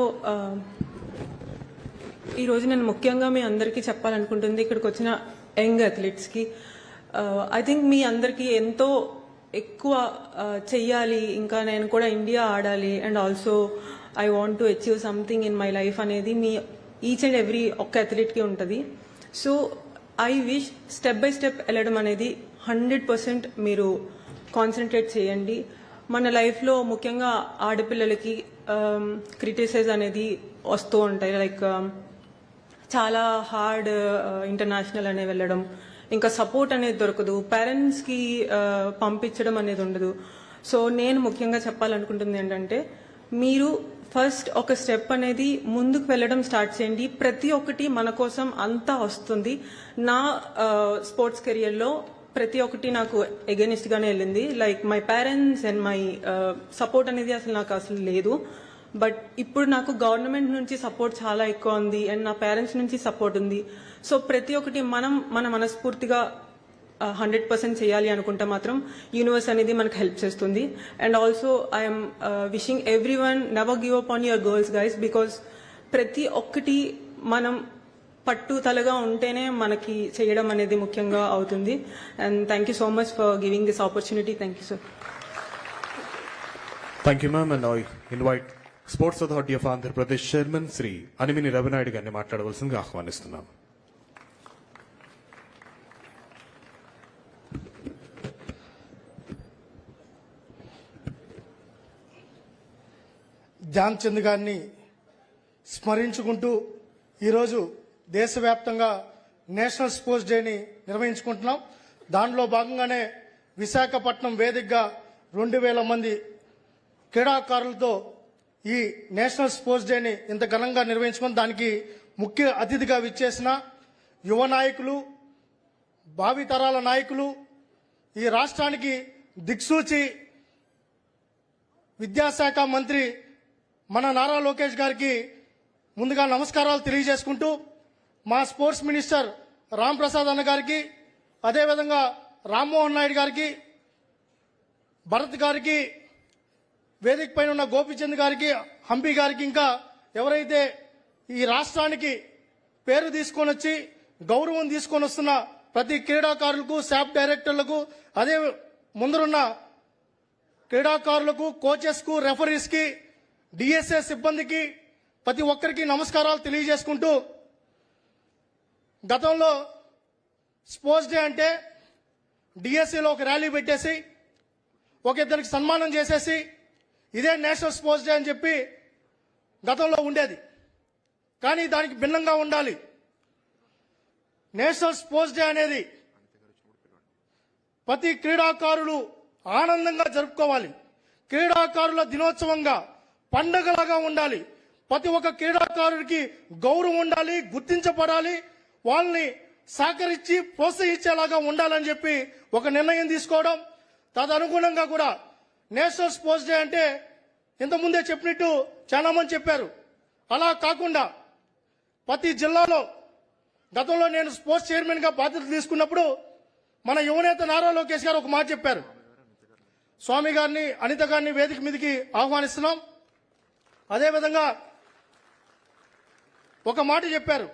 ఈరోజు నేను ముఖ్యంగా మీ అందరికీ చెప్పాలనుకుంటుంది ఇక్కడికి వచ్చిన యంగ్ అథ్లెట్స్కి ఐ థింక్ మీ అందరికీ ఎంతో ఎక్కువ చెయ్యాలి, ఇంకా నేను కూడా ఇండియా ఆడాలి and also I want to achieve something in my life అనేది మీ ఈచ్ అండ్ ఎవ్రీ ఒక్క అథ్లెట్కి ఉంటుంది. So I wish step by step వెళ్ళడం అనేది 100% మీరు కాన్సన్ట్రేట్ చేయండి. మన లైఫ్లో ముఖ్యంగా ఆడపిల్లలకి క్రిటిసైజ్ అనేది వస్తూ ఉంటాయి. లైక్ చాలా హార్డ్ ఇంటర్నేషనల్ అనే వెళ్ళడం, ఇంకా సపోర్ట్ అనేది దొరకదు, పేరెంట్స్కి పంపించడం అనేది ఉండదు. సో నేను ముఖ్యంగా చెప్పాలనుకుంటుంది ఏంటంటే మీరు ఫస్ట్ ఒక స్టెప్ అనేది ముందుకు వెళ్ళడం స్టార్ట్ చేయండి. ప్రతి ఒక్కటి మన కోసం అంతా వస్తుంది. నా స్పోర్ట్స్ కెరియర్లో ప్రతి ఒక్కటి నాకు ఎగెనిస్ట్ గానే వెళ్ళింది. Like my parents and my support అనేది అసలు నాకు అసలు లేదు. బట్ ఇప్పుడు నాకు గవర్నమెంట్ నుంచి సపోర్ట్ చాలా ఎక్కువ ఉంది అండ్ నా పేరెంట్స్ నుంచి సపోర్ట్ ఉంది. సో ప్రతి ఒక్కటి మన మనస్ఫూర్తిగా 100% చేయాలి అనుకుంటే మాత్రం యూనివర్స్ అనేది మనకు హెల్ప్ చేస్తుంది. And also I'm wishing every one never give up on your girls guys, because ప్రతి ఒక్కటి మనం పట్టుదలగా ఉంటేనే మనకి చేయడం అనేది ముఖ్యంగా అవుతుంది. And thank you so much for giving this opportunity. Thank you sir. Thank you ma'am. And I invite sports authority of Andhra Pradesh chairman Shri Animini Ravi Naidu గారిని మాట్లాడవలసిందిగా ఆహ్వానిస్తున్నాం. ధ్యాన్ చంద్ గారిని స్మరించుకుంటూ ఈరోజు దేశవ్యాప్తంగా నేషనల్ స్పోర్ట్స్ డేని నిర్వహించుకుంటున్నాం. దానిలో భాగంగానే విశాఖపట్నం వేదికగా 2000 మంది క్రీడాకారులతో ఈ నేషనల్ స్పోర్ట్స్ డేని ఇంత ఘనంగా నిర్వహించుకుని దానికి ముఖ్య అతిథిగా విచ్చేసిన యువ నాయకులు, భావితరాల నాయకులు, ఈ రాష్ట్రానికి దిక్సూచి విద్యాశాఖ మంత్రి మన నారా లోకేష్ గారికి ముందుగా నమస్కారాలు తెలియజేసుకుంటూ, మా స్పోర్ట్స్ మినిస్టర్ రామ్ ప్రసాద్ అన్న గారికి, అదేవిధంగా రామ్మోహన్ నాయుడు గారికి, భరత్ గారికి, వేదిక పైన ఉన్న గోపిచంద్ గారికి, హంపి గారికి, ఇంకా ఎవరైతే ఈ రాష్ట్రానికి పేరు తీసుకొని వచ్చి గౌరవం తీసుకొని వస్తున్న ప్రతి క్రీడాకారులకు, శాప్ డైరెక్టర్లకు, అదే ముందరున్న క్రీడాకారులకు, కోచెస్కు, రెఫరీస్కి, డిఎస్ఏ సిబ్బందికి ప్రతి ఒక్కరికి నమస్కారాలు తెలియజేసుకుంటూ, గతంలో స్పోర్ట్స్ డే అంటే డిఎస్ఏలో ఒక ర్యాలీ పెట్టేసి ఒక ఇద్దరికి సన్మానం చేసేసి ఇదే నేషనల్ స్పోర్ట్స్ డే అని చెప్పి గతంలో ఉండేది. కానీ దానికి భిన్నంగా ఉండాలి. నేషనల్ స్పోర్ట్స్ డే అనేది ప్రతి క్రీడాకారులు ఆనందంగా జరుపుకోవాలి. క్రీడాకారుల దినోత్సవంగా, పండగలాగా ఉండాలి. ప్రతి ఒక్క క్రీడాకారుడికి గౌరవం ఉండాలి, గుర్తించబడాలి, వాళ్ళని సహకరించి ప్రోత్సహించేలాగా ఉండాలని చెప్పి ఒక నిర్ణయం తీసుకోవడం. తదనుగుణంగా కూడా నేషనల్ స్పోర్ట్స్ డే అంటే ఇంతకుముందే చెప్పినట్టు చాలా మంది చెప్పారు. అలా కాకుండా ప్రతి జిల్లాలో, గతంలో నేను స్పోర్ట్స్ చైర్మన్ గా బాధ్యతలు తీసుకున్నప్పుడు మన యువనేత నారా లోకేష్ గారు ఒక మాట చెప్పారు. స్వామి గారిని, అనిత గారిని వేదిక మీదకి ఆహ్వానిస్తున్నాం. అదేవిధంగా ఒక మాట చెప్పారు,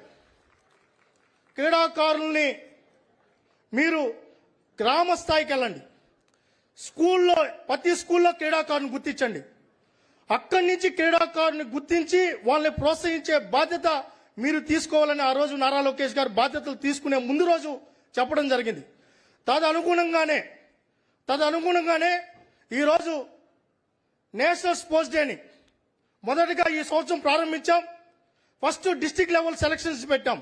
క్రీడాకారుల్ని మీరు గ్రామ స్థాయికి వెళ్ళండి, స్కూల్లో ప్రతి స్కూల్లో క్రీడాకారుని గుర్తించండి, అక్కడి నుంచి క్రీడాకారుని గుర్తించి వాళ్ళని ప్రోత్సహించే బాధ్యత మీరు తీసుకోవాలని ఆ రోజు నారా లోకేష్ గారు బాధ్యతలు తీసుకునే ముందు రోజు చెప్పడం జరిగింది. తదనుగుణంగానే ఈరోజు నేషనల్ స్పోర్ట్స్ డేని మొదటగా ఈ సంవత్సరం ప్రారంభించాం. ఫస్ట్ డిస్ట్రిక్ట్ లెవెల్ సెలక్షన్స్ పెట్టాం,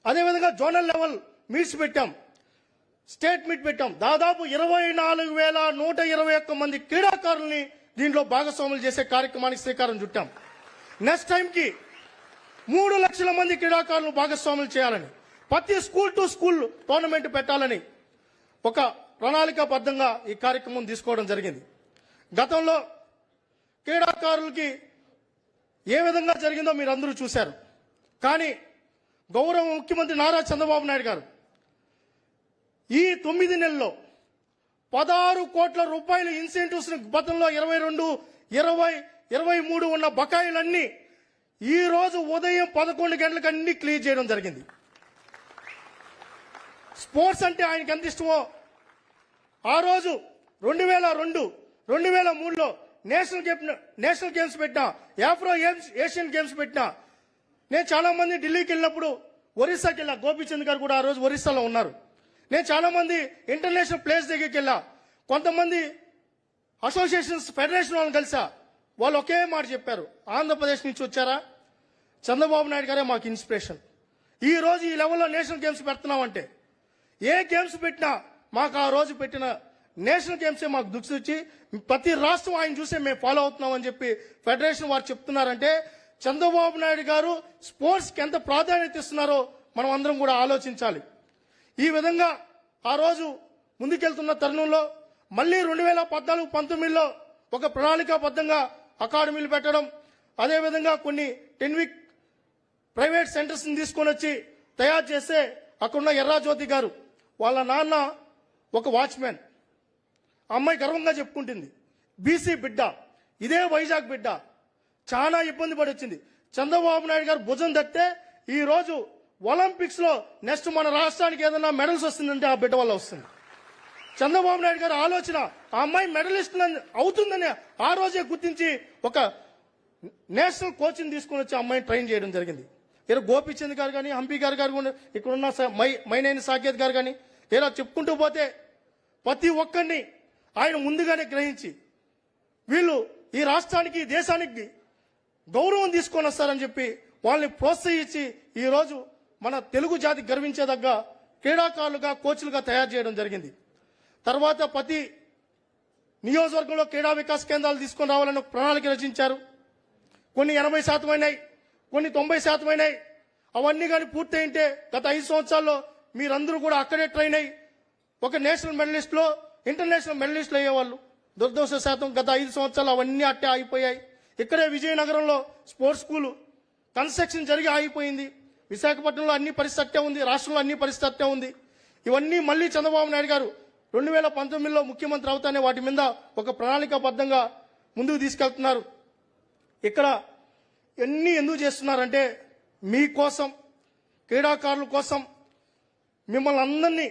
అదేవిధంగా జోనల్ లెవెల్ మీట్స్ పెట్టాం, స్టేట్ మీట్ పెట్టాం. దాదాపు 24,121 మంది క్రీడాకారుల్ని దీంట్లో భాగస్వాములు చేసే కార్యక్రమానికి శ్రీకారం చుట్టాం. నెక్స్ట్ టైంకి 3 లక్షల మంది క్రీడాకారులను భాగస్వాములు చేయాలని, ప్రతి స్కూల్ టు స్కూల్ టోర్నమెంట్ పెట్టాలని ఒక ప్రణాళికాబద్ధంగా ఈ కార్యక్రమం తీసుకోవడం జరిగింది. గతంలో క్రీడాకారులకి ఏ విధంగా జరిగిందో మీరు అందరూ చూశారు. కానీ గౌరవ ముఖ్యమంత్రి నారా చంద్రబాబు నాయుడు గారు ఈ 9 నెలల్లో 16 కోట్ల రూపాయల ఇన్సెంటివ్స్ గతంలో 22, 20, 23 ఉన్న బకాయిలన్నీ ఈ రోజు ఉదయం 11 గంటలకు అన్ని క్లియర్ చేయడం జరిగింది. స్పోర్ట్స్ అంటే ఆయనకి ఎంత ఇష్టమో ఆ రోజు 2002, 2003లో నేషనల్ గేమ్స్ పెట్టినా, ఆఫ్రో ఏషియన్ గేమ్స్ పెట్టినా. నేను చాలా మంది ఢిల్లీకి వెళ్ళినప్పుడు ఒరిస్సాకి వెళ్ళా. గోపీచంద్ గారు కూడా ఆ రోజు ఒరిస్సాలో ఉన్నారు. నేను చాలా మంది ఇంటర్నేషనల్ ప్లేస్ దగ్గరికి వెళ్ళా. కొంతమంది అసోసియేషన్స్ ఫెడరేషన్ వాళ్ళని కలిసా. వాళ్ళు ఒకే మాట చెప్పారు, ఆంధ్రప్రదేశ్ నుంచి వచ్చారా, చంద్రబాబు నాయుడు గారే మాకు ఇన్స్పిరేషన్. ఈ రోజు ఈ లెవెల్లో నేషనల్ గేమ్స్ పెడుతున్నామంటే, ఏ గేమ్స్ పెట్టినా మాకు ఆ రోజు పెట్టిన నేషనల్ గేమ్సే మాకు దిక్సూచి, ప్రతి రాష్ట్రం ఆయన చూసే మేము ఫాలో అవుతున్నామని చెప్పి ఫెడరేషన్ వారు చెప్తున్నారంటే చంద్రబాబు నాయుడు గారు స్పోర్ట్స్కి ఎంత ప్రాధాన్యత ఇస్తున్నారో మనం అందరం కూడా ఆలోచించాలి. ఈ విధంగా ఆ రోజు ముందుకెళ్తున్న తరుణంలో మళ్ళీ 2014-19లో ఒక ప్రణాళికాబద్ధంగా అకాడమీలు పెట్టడం, అదేవిధంగా కొన్ని 10 వీక్ ప్రైవేట్ సెంటర్స్ తీసుకొని వచ్చి తయారు చేస్తే అక్కడున్న ఎర్రాజ్యోతి గారు వాళ్ళ నాన్న ఒక వాచ్మెన్, అమ్మాయి గర్వంగా చెప్పుకుంటుంది, బీసీ బిడ్డ, ఇదే వైజాగ్ బిడ్డ, చాలా ఇబ్బంది పడి వచ్చింది. చంద్రబాబు నాయుడు గారు భుజం తట్టే ఈ రోజు ఒలింపిక్స్ లో నెక్స్ట్ మన రాష్ట్రానికి ఏదైనా మెడల్స్ వస్తుందంటే ఆ బిడ్డ వల్ల వస్తుంది. చంద్రబాబు నాయుడు గారు ఆలోచన ఆ అమ్మాయి మెడలిస్ట్ అవుతుందని ఆ రోజే గుర్తించి ఒక నేషనల్ కోచింగ్ తీసుకుని వచ్చి అమ్మాయిని ట్రైన్ చేయడం జరిగింది. ఇలా గోపీచంద్ గారు కానీ, హంపి గారు కానీ, ఇక్కడున్న మైనేని సాకేత్ గారు కానీ, ఇలా చెప్పుకుంటూ పోతే ప్రతి ఒక్కరిని ఆయన ముందుగానే గ్రహించి వీళ్ళు ఈ రాష్ట్రానికి, దేశానికి గౌరవం తీసుకొని వస్తారని చెప్పి వాళ్ళని ప్రోత్సహించి ఈ రోజు మన తెలుగు జాతి గర్వించేదగ్గ క్రీడాకారులుగా, కోచ్లుగా తయారు చేయడం జరిగింది. తర్వాత ప్రతి నియోజకవర్గంలో క్రీడా వికాస్ కేంద్రాలు తీసుకొని రావాలని ఒక ప్రణాళిక రచించారు. కొన్ని 80% అయినాయి, కొన్ని 90% అయినాయి. అవన్నీ కానీ పూర్తయింటే గత 5 సంవత్సరాల్లో మీరందరూ కూడా అక్కడే ట్రైన్ అయ్యి ఒక నేషనల్ మెడలిస్ట్లో, ఇంటర్నేషనల్ మెడలిస్టులు అయ్యేవాళ్ళు. దురదృష్టవశాతం గత 5 సంవత్సరాలు అవన్నీ అట్టే ఆగిపోయాయి. ఇక్కడే విజయనగరంలో స్పోర్ట్స్ స్కూల్ కన్స్ట్రక్షన్ జరిగి ఆగిపోయింది. విశాఖపట్నంలో అన్ని పరిస్థితి అట్టే ఉంది, రాష్ట్రంలో అన్ని పరిస్థితి అట్టే ఉంది. ఇవన్నీ మళ్ళీ చంద్రబాబు నాయుడు గారు 2019లో ముఖ్యమంత్రి అవుతానే వాటి మీద ఒక ప్రణాళికాబద్ధంగా ముందుకు తీసుకెళ్తున్నారు. ఇక్కడ ఎన్ని ఎందుకు చేస్తున్నారంటే మీకోసం, క్రీడాకారుల కోసం, మిమ్మల్ని అందరినీ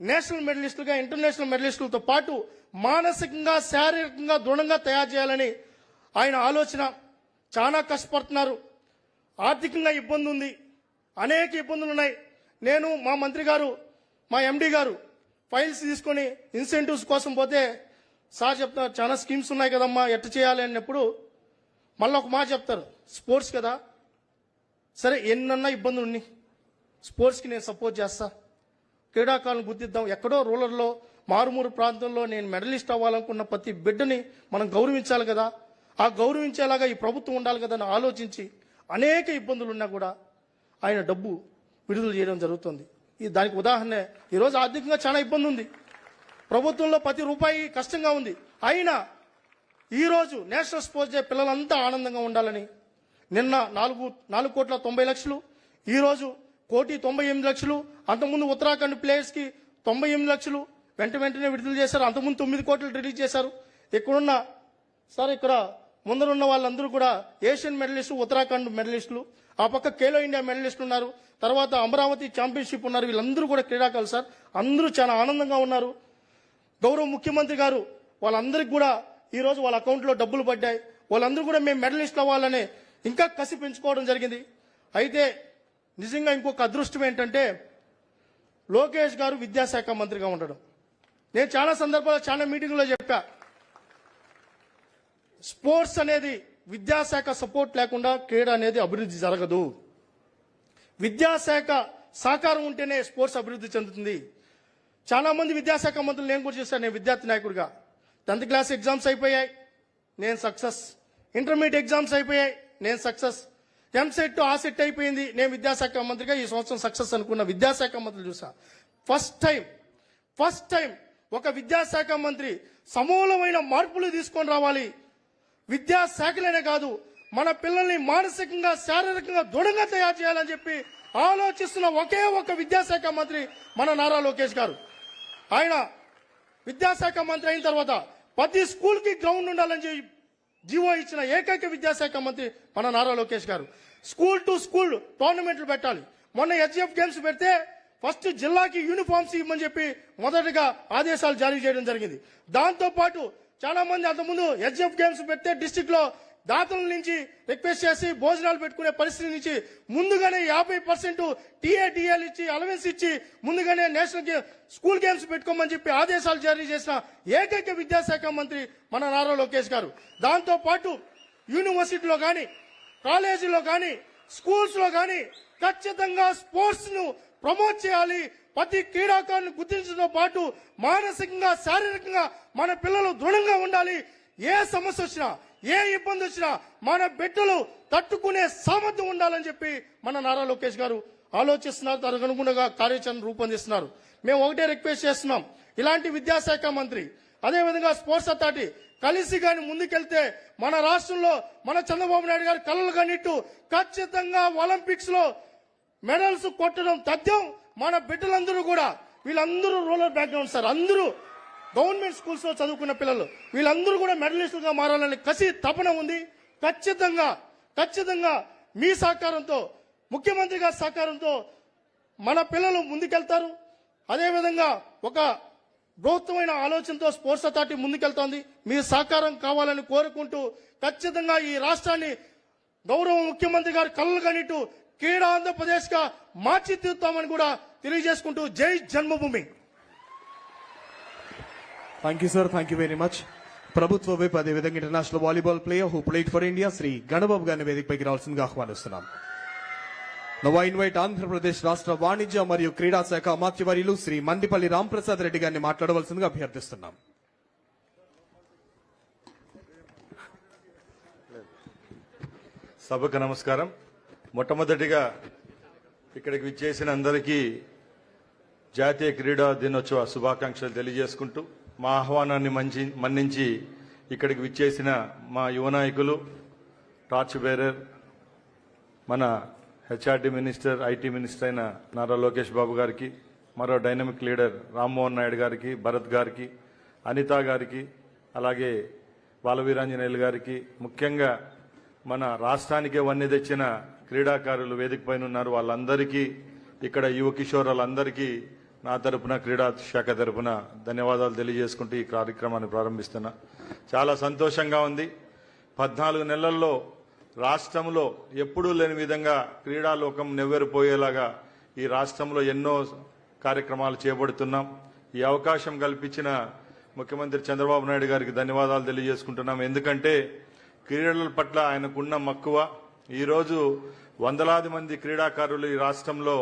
నేషనల్ మెడలిస్టులుగా, ఇంటర్నేషనల్ మెడలిస్టులతో పాటు మానసికంగా, శారీరకంగా దృఢంగా తయారు చేయాలని ఆయన ఆలోచన. చాలా కష్టపడుతున్నారు. ఆర్థికంగా ఇబ్బంది ఉంది, అనేక ఇబ్బందులు ఉన్నాయి. నేను మా మంత్రి గారు, మా ఎండి గారు ఫైల్స్ తీసుకొని ఇన్సెంటివ్స్ కోసం పోతే సార్ చెప్తారు, చాలా స్కీమ్స్ ఉన్నాయి కదమ్మా, ఎట్ట చేయాలి అన్నప్పుడు మళ్ళీ ఒక మాట చెప్తారు, స్పోర్ట్స్ కదా, సరే ఎన్నన్నా ఇబ్బందులు ఉన్నాయి, స్పోర్ట్స్కి నేను సపోర్ట్ చేస్తా, క్రీడాకారులను గుర్తిద్దాం. ఎక్కడో రూరల్లో, మారుమూరు ప్రాంతంలో నేను మెడలిస్ట్ అవ్వాలనుకున్న ప్రతి బిడ్డని మనం గౌరవించాలి కదా, ఆ గౌరవించేలాగా ఈ ప్రభుత్వం ఉండాలి కదా అని ఆలోచించి అనేక ఇబ్బందులు ఉన్నా కూడా ఆయన డబ్బు విడుదల చేయడం జరుగుతుంది. దానికి ఉదాహరణ ఈరోజు ఆర్థికంగా చాలా ఇబ్బంది ఉంది, ప్రభుత్వంలో ప్రతి రూపాయి కష్టంగా ఉంది. అయినా ఈరోజు నేషనల్ స్పోర్ట్స్ డే పిల్లలంతా ఆనందంగా ఉండాలని నిన్న 4,90,00,000, ఈరోజు 1,98,00,000, అంతకుముందు ఉత్తరాఖండ్ ప్లేయర్స్కి 98 లక్షలు వెంటనే విడుదల చేశారు. అంతకుముందు 9 కోట్లు రిలీజ్ చేశారు. ఇక్కడున్న సార్, ఇక్కడ ముందరున్న వాళ్ళందరూ కూడా ఏషియన్ మెడలిస్టు, ఉత్తరాఖండ్ మెడలిస్టులు, ఆ పక్క ఖేలో ఇండియా మెడలిస్టులు ఉన్నారు, తర్వాత అమరావతి ఛాంపియన్షిప్ ఉన్నారు. వీళ్ళందరూ కూడా క్రీడాకారులు సార్, అందరూ చాలా ఆనందంగా ఉన్నారు. గౌరవ ముఖ్యమంత్రి గారు వాళ్ళందరికీ కూడా ఈరోజు వాళ్ళ అకౌంట్లో డబ్బులు పడ్డాయి. వాళ్ళందరూ కూడా మేము మెడలిస్ట్ అవ్వాలని ఇంకా కసి పెంచుకోవడం జరిగింది. అయితే నిజంగా ఇంకొక అదృష్టం ఏంటంటే లోకేష్ గారు విద్యాశాఖ మంత్రిగా ఉండడం. నేను చాలా సందర్భాల్లో, చాలా మీటింగ్లో చెప్పా, స్పోర్ట్స్ అనేది విద్యాశాఖ సపోర్ట్ లేకుండా క్రీడ అనేది అభివృద్ధి జరగదు. విద్యాశాఖ సహకారం ఉంటేనే స్పోర్ట్స్ అభివృద్ధి చెందుతుంది. చాలా మంది విద్యాశాఖ మంత్రులు నేను కూడా చూశాను. నేను విద్యార్థి నాయకుడిగా 10th క్లాస్ ఎగ్జామ్స్ అయిపోయాయి, నేను సక్సెస్. ఇంటర్మీడియట్ ఎగ్జామ్స్ అయిపోయాయి, నేను సక్సెస్. ఎంసెట్, ఆ సెట్ అయిపోయింది, నేను విద్యాశాఖ మంత్రిగా ఈ సంవత్సరం సక్సెస్ అనుకున్న విద్యాశాఖ మంత్రులు చూసా. ఫస్ట్ టైం ఒక విద్యాశాఖ మంత్రి సమూలమైన మార్పులు తీసుకొని రావాలి. విద్యాశాఖలనే కాదు, మన పిల్లల్ని మానసికంగా, శారీరకంగా దృఢంగా తయారు చేయాలని చెప్పి ఆలోచిస్తున్న ఒకే ఒక విద్యాశాఖ మంత్రి మన నారా లోకేష్ గారు. ఆయన విద్యాశాఖ మంత్రి అయిన తర్వాత ప్రతి స్కూల్ కి గ్రౌండ్ ఉండాలని చెప్పి జీవో ఇచ్చిన ఏకైక విద్యాశాఖ మంత్రి మన నారా లోకేష్ గారు. స్కూల్ టు స్కూల్ టోర్నమెంట్లు పెట్టాలి. మొన్న హెచ్ఎఫ్ గేమ్స్ పెడితే ఫస్ట్ జిల్లాకి యూనిఫామ్స్ ఇవ్వమని చెప్పి మొదటగా ఆదేశాలు జారీ చేయడం జరిగింది. దాంతో పాటు చాలా మంది అంతకుముందు హెచ్ఎఫ్ గేమ్స్ పెడితే డిస్టిక్ లో దాతల నుంచి రిక్వెస్ట్ చేసి భోజనాలు పెట్టుకునే పరిస్థితి నుంచి ముందుగానే 50% టీఏడిఎల్ ఇచ్చి అలవెన్స్ ఇచ్చి ముందుగానే నేషనల్ స్కూల్ గేమ్స్ పెట్టుకోమని చెప్పి ఆదేశాలు జారీ చేసిన ఏకైక విద్యాశాఖ మంత్రి మన నారా లోకేష్ గారు. దాంతో పాటు యూనివర్సిటీలో కానీ కాలేజీలో కానీ స్కూల్స్ లో కానీ ఖచ్చితంగా స్పోర్ట్స్ ను ప్రమోట్ చేయాలి. ప్రతి క్రీడాకారుని గుర్తించడంతో పాటు మానసికంగా శారీరకంగా మన పిల్లలు దృఢంగా ఉండాలి. ఏ సమస్య వచ్చినా ఏ ఇబ్బంది వచ్చినా మన బిడ్డలు తట్టుకునే సామర్థ్యం ఉండాలని చెప్పి మన నారా లోకేష్ గారు ఆలోచిస్తున్నారు. దానికి అనుగుణంగా కార్యాచరణ రూపొందిస్తున్నారు. మేము ఒకటే రిక్వెస్ట్ చేస్తున్నాం, ఇలాంటి విద్యాశాఖ మంత్రి అదేవిధంగా స్పోర్ట్స్ అథారిటీ కలిసి కానీ ముందుకెళ్తే మన రాష్ట్రంలో మన చంద్రబాబు నాయుడు గారు కలలు కనిట్టు ఖచ్చితంగా ఒలింపిక్స్ లో మెడల్స్ కొట్టడం తథ్యం. మన బిడ్డలందరూ కూడా వీళ్ళందరూ రూరల్ బ్యాక్గ్రౌండ్ సార్, అందరూ గవర్నమెంట్ స్కూల్స్ లో చదువుకున్న పిల్లలు వీళ్ళందరూ కూడా మెడలిస్టులుగా మారాలని కసి తపన ఉంది. ఖచ్చితంగా మీ సహకారంతో ముఖ్యమంత్రి గారి సహకారంతో మన పిల్లలు ముందుకెళ్తారు. అదేవిధంగా ఒక బృహత్తమైన ఆలోచనతో స్పోర్ట్స్ అథారిటీ ముందుకెళ్తోంది. మీ సహకారం కావాలని కోరుకుంటూ ఖచ్చితంగా ఈ రాష్ట్రాన్ని గౌరవ ముఖ్యమంత్రి గారు కళ్ళు కనిట్టు క్రీడా ఆంధ్రప్రదేశ్ గా మార్చి తీరుతామని కూడా తెలియజేసుకుంటూ జై జన్మభూమి. Thank you sir, thank you very much. ప్రభుత్వ వైపు అదేవిధంగా international volleyball player who played for India Shri Ganababu గారిని వేదికపైకి రావాల్సిందిగా ఆహ్వానిస్తున్నాం. నౌ ఐ ఇన్వైట్ ఆంధ్రప్రదేశ్ రాష్ట్ర వాణిజ్య మరియు క్రీడా శాఖ అమాత్యవర్యులు శ్రీ మండిపల్లి రాంప్రసాద్ రెడ్డి గారిని మాట్లాడవలసిందిగా అభ్యర్థిస్తున్నాం. సభకు నమస్కారం. మొట్టమొదటిగా ఇక్కడికి విచ్చేసిన అందరికీ జాతీయ క్రీడా దినోత్సవ శుభాకాంక్షలు తెలియజేసుకుంటూ మా ఆహ్వానాన్ని మన్నించి ఇక్కడికి విచ్చేసిన మా యువ నాయకులు టార్చ్ బేరర్ మన హెచ్ఆర్డి మినిస్టర్ ఐటీ మినిస్టర్ అయిన నారా లోకేష్ బాబు గారికి, మరో డైనమిక్ లీడర్ రామ్మోహన్ నాయుడు గారికి, భరత్ గారికి, అనిత గారికి, అలాగే బాలవీరాంజనేయులు గారికి, ముఖ్యంగా మన రాష్ట్రానికే వన్నె తెచ్చిన క్రీడాకారులు వేదిక పైన ఉన్నారు. వాళ్ళందరికీ ఇక్కడ యువ కిషోరాలందరికీ నా తరపున క్రీడా శాఖ తరపున ధన్యవాదాలు తెలియజేసుకుంటూ ఈ కార్యక్రమాన్ని ప్రారంభిస్తున్నా. చాలా సంతోషంగా ఉంది. 14 నెలల్లో రాష్ట్రంలో ఎప్పుడూ లేని విధంగా క్రీడాలోకం నెవ్వెరిపోయేలాగా ఈ రాష్ట్రంలో ఎన్నో కార్యక్రమాలు చేపడుతున్నాం. ఈ అవకాశం కల్పించిన ముఖ్యమంత్రి చంద్రబాబు నాయుడు గారికి ధన్యవాదాలు తెలియజేసుకుంటున్నాం. ఎందుకంటే క్రీడల పట్ల ఆయనకున్న మక్కువ. ఈరోజు వందలాది మంది క్రీడాకారులు ఈ రాష్ట్రంలో